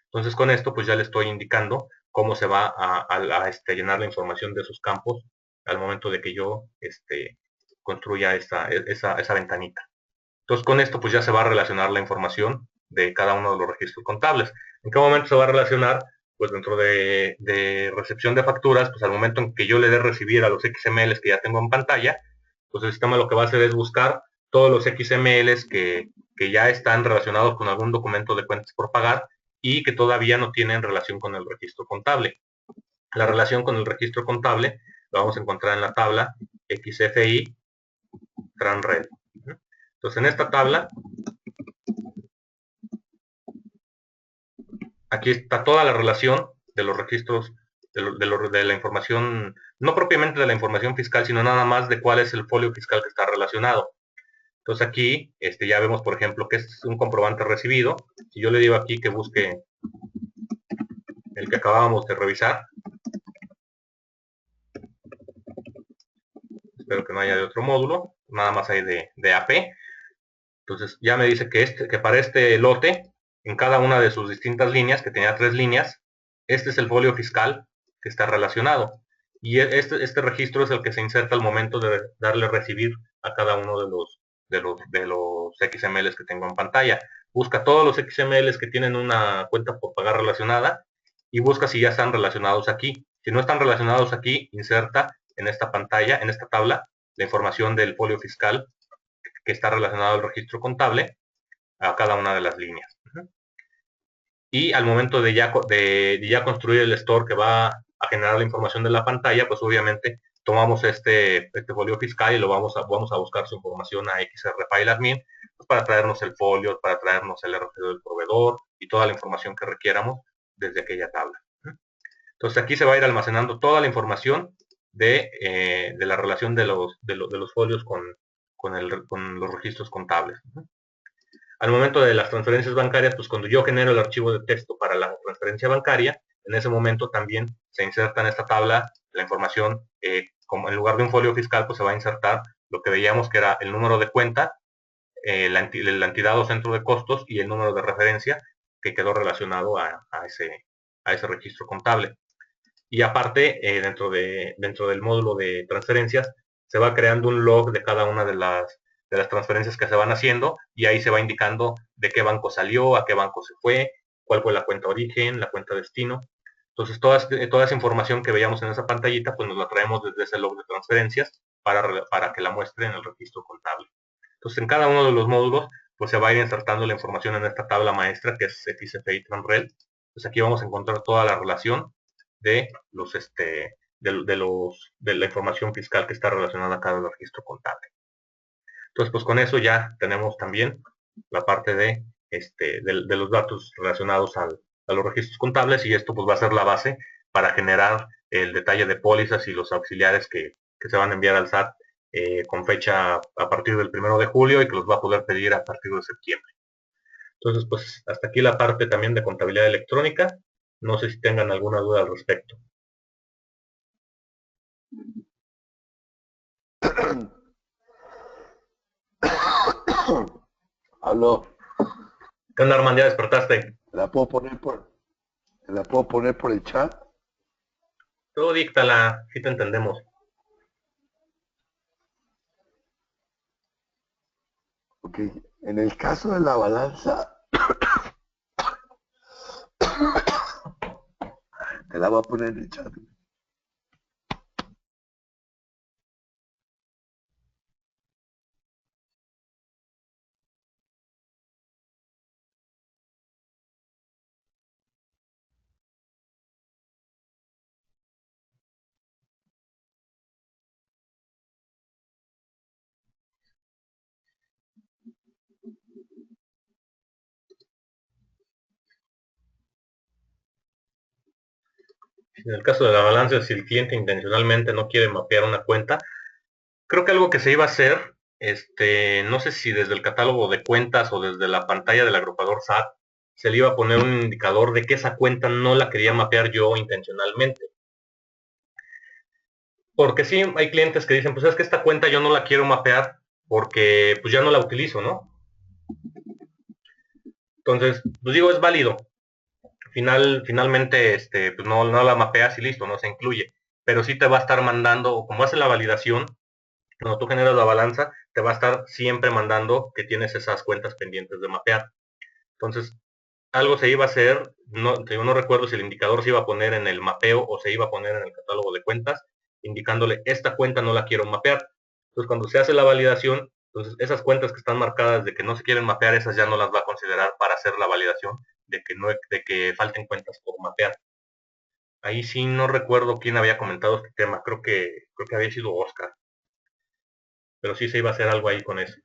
Entonces, con esto, pues ya le estoy indicando cómo se va a llenar la información de esos campos al momento de que yo construya esa ventanita. Entonces, con esto, pues ya se va a relacionar la información de cada uno de los registros contables. ¿En qué momento se va a relacionar? Pues dentro de recepción de facturas, pues al momento en que yo le dé recibir a los XMLs que ya tengo en pantalla, pues el sistema lo que va a hacer es buscar todos los XMLs que ya están relacionados con algún documento de cuentas por pagar y que todavía no tienen relación con el registro contable. La relación con el registro contable la vamos a encontrar en la tabla XFI TranRed. Entonces, en esta tabla, aquí está toda la relación de los registros, de la información, no propiamente de la información fiscal, sino nada más de cuál es el folio fiscal que está relacionado. Entonces aquí ya vemos, por ejemplo, que es un comprobante recibido. Si yo le digo aquí que busque el que acabábamos de revisar, espero que no haya de otro módulo, nada más hay de AP. Entonces ya me dice que para este lote, en cada una de sus distintas líneas, que tenía 3 líneas, este es el folio fiscal que está relacionado. Y este registro es el que se inserta al momento de darle recibir a cada uno de los XMLs que tengo en pantalla. Busca todos los XMLs que tienen una cuenta por pagar relacionada y busca si ya están relacionados aquí. Si no están relacionados aquí, inserta en esta pantalla, en esta tabla, la información del folio fiscal que está relacionado al registro contable a cada una de las líneas. Y al momento de ya construir el store que va a generar la información de la pantalla, pues obviamente tomamos este folio fiscal y lo vamos a buscar su información a XR File Admin, pues para traernos el folio, para traernos el RFC del proveedor y toda la información que requiéramos desde aquella tabla. Entonces aquí se va a ir almacenando toda la información de la relación de los folios con los registros contables. Al momento de las transferencias bancarias, pues cuando yo genero el archivo de texto para la transferencia bancaria, en ese momento también se inserta en esta tabla la información, como en lugar de un folio fiscal, pues se va a insertar lo que veíamos que era el número de cuenta, la entidad o centro de costos y el número de referencia que quedó relacionado a ese registro contable. Y aparte, dentro del módulo de transferencias, se va creando un log de cada una de las transferencias que se van haciendo, y ahí se va indicando de qué banco salió, a qué banco se fue, cuál fue la cuenta origen, la cuenta destino. Entonces, toda esa información que veíamos en esa pantallita, pues nos la traemos desde ese log de transferencias para que la muestre en el registro contable. Entonces, en cada uno de los módulos, pues se va a ir insertando la información en esta tabla maestra que es XFA y Transrel. Pues aquí vamos a encontrar toda la relación de la información fiscal que está relacionada a cada registro contable. Entonces, pues con eso ya tenemos también la parte de los datos relacionados a los registros contables, y esto pues va a ser la base para generar el detalle de pólizas y los auxiliares que se van a enviar al SAT con fecha a partir del 1 de julio y que los va a poder pedir a partir de septiembre. Entonces, pues hasta aquí la parte también de contabilidad electrónica. No sé si tengan alguna duda al respecto. Aló. ¿Qué onda, Armand? ¿Ya despertaste? ¿La puedo poner por el chat? Tú díctala, si te entendemos. Ok. En el caso de la balanza, te la voy a poner en el chat. En el caso de la balanza, si el cliente intencionalmente no quiere mapear una cuenta, creo que algo que se iba a hacer, no sé si desde el catálogo de cuentas o desde la pantalla del agrupador SAT, se le iba a poner un indicador de que esa cuenta no la quería mapear yo intencionalmente. Porque sí, hay clientes que dicen, pues es que esta cuenta yo no la quiero mapear porque pues ya no la utilizo, ¿no? Entonces, pues digo, es válido. Finalmente, pues no la mapeas y listo, no se incluye. Pero sí te va a estar mandando, como hace la validación, cuando tú generas la balanza, te va a estar siempre mandando que tienes esas cuentas pendientes de mapear. Entonces, algo se iba a hacer, yo no recuerdo si el indicador se iba a poner en el mapeo o se iba a poner en el catálogo de cuentas, indicándole, esta cuenta no la quiero mapear. Entonces, cuando se hace la validación, entonces esas cuentas que están marcadas de que no se quieren mapear, esas ya no las va a considerar para hacer la validación de que falten cuentas por mapear. Ahí sí no recuerdo quién había comentado este tema, creo que había sido Oscar. Pero sí se iba a hacer algo ahí con eso.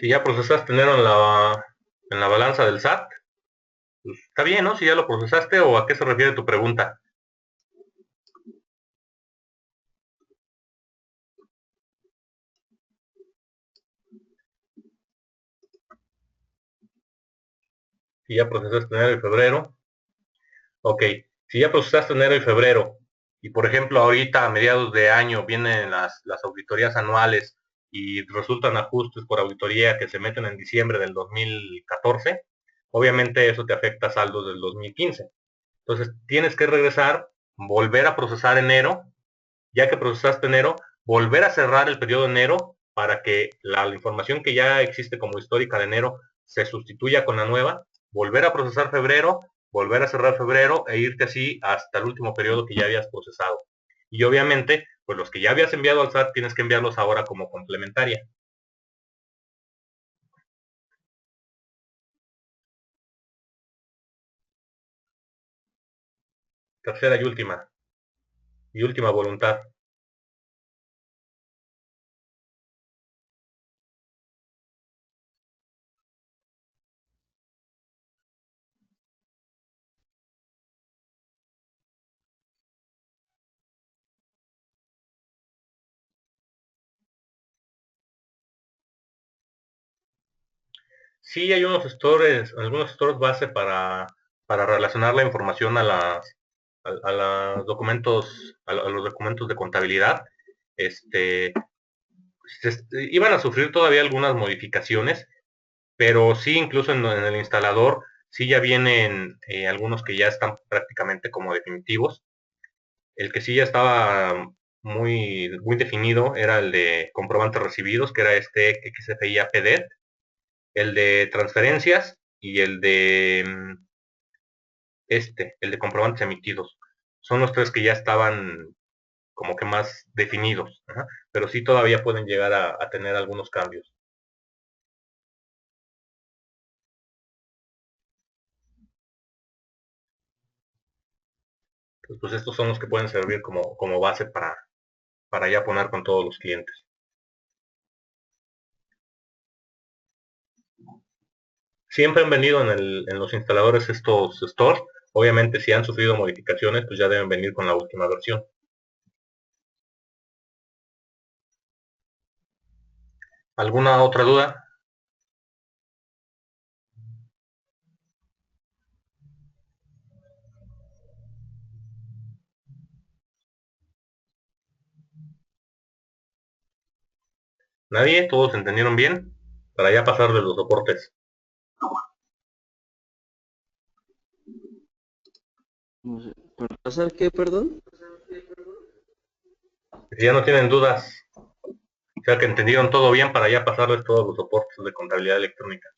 Si ya procesaste dinero en la balanza del SAT, pues está bien, ¿no? Si ya lo procesaste, ¿o a qué se refiere tu pregunta? Si ya procesaste enero y febrero. Ok, si ya procesaste enero y febrero, y por ejemplo ahorita a mediados de año vienen las auditorías anuales y resultan ajustes por auditoría que se meten en diciembre del 2014, obviamente eso te afecta a saldos del 2015. Entonces tienes que regresar, volver a procesar enero, ya que procesaste enero, volver a cerrar el periodo de enero para que la información que ya existe como histórica de enero se sustituya con la nueva, volver a procesar febrero, volver a cerrar febrero e irte así hasta el último periodo que ya habías procesado. Y obviamente, pues los que ya habías enviado al SAT tienes que enviarlos ahora como complementaria. Tercera y última voluntad. Sí, hay unos algunos stores base para relacionar la información a los documentos, a los documentos de contabilidad. Iban a sufrir todavía algunas modificaciones, pero sí, incluso en el instalador, sí ya vienen algunos que ya están prácticamente como definitivos. El que sí ya estaba muy definido era el de comprobantes recibidos, que era este XFI APD, el de transferencias y el de comprobantes emitidos. Son los tres que ya estaban como que más definidos, ajá, pero sí todavía pueden llegar a tener algunos cambios. Pues estos son los que pueden servir como base para ya poner con todos los clientes. Siempre han venido en los instaladores estos stores. Obviamente, si han sufrido modificaciones, pues ya deben venir con la última versión. ¿Alguna otra duda? ¿Nadie? ¿Todos entendieron bien? Para ya pasar de los soportes. ¿Para pasar qué, perdón? Si ya no tienen dudas, o sea que entendieron todo bien para ya pasarles todos los soportes de contabilidad electrónica.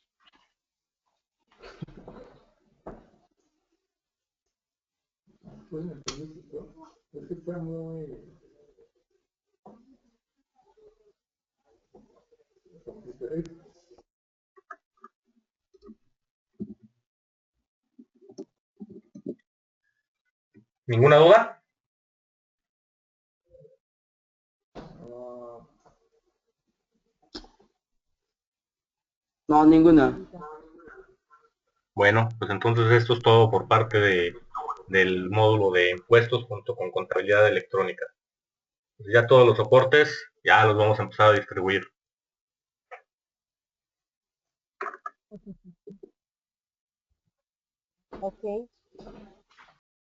¿Ninguna duda? No, ninguna. Bueno, pues entonces esto es todo por parte del módulo de impuestos junto con contabilidad electrónica. Pues ya todos los soportes ya los vamos a empezar a distribuir. Ok.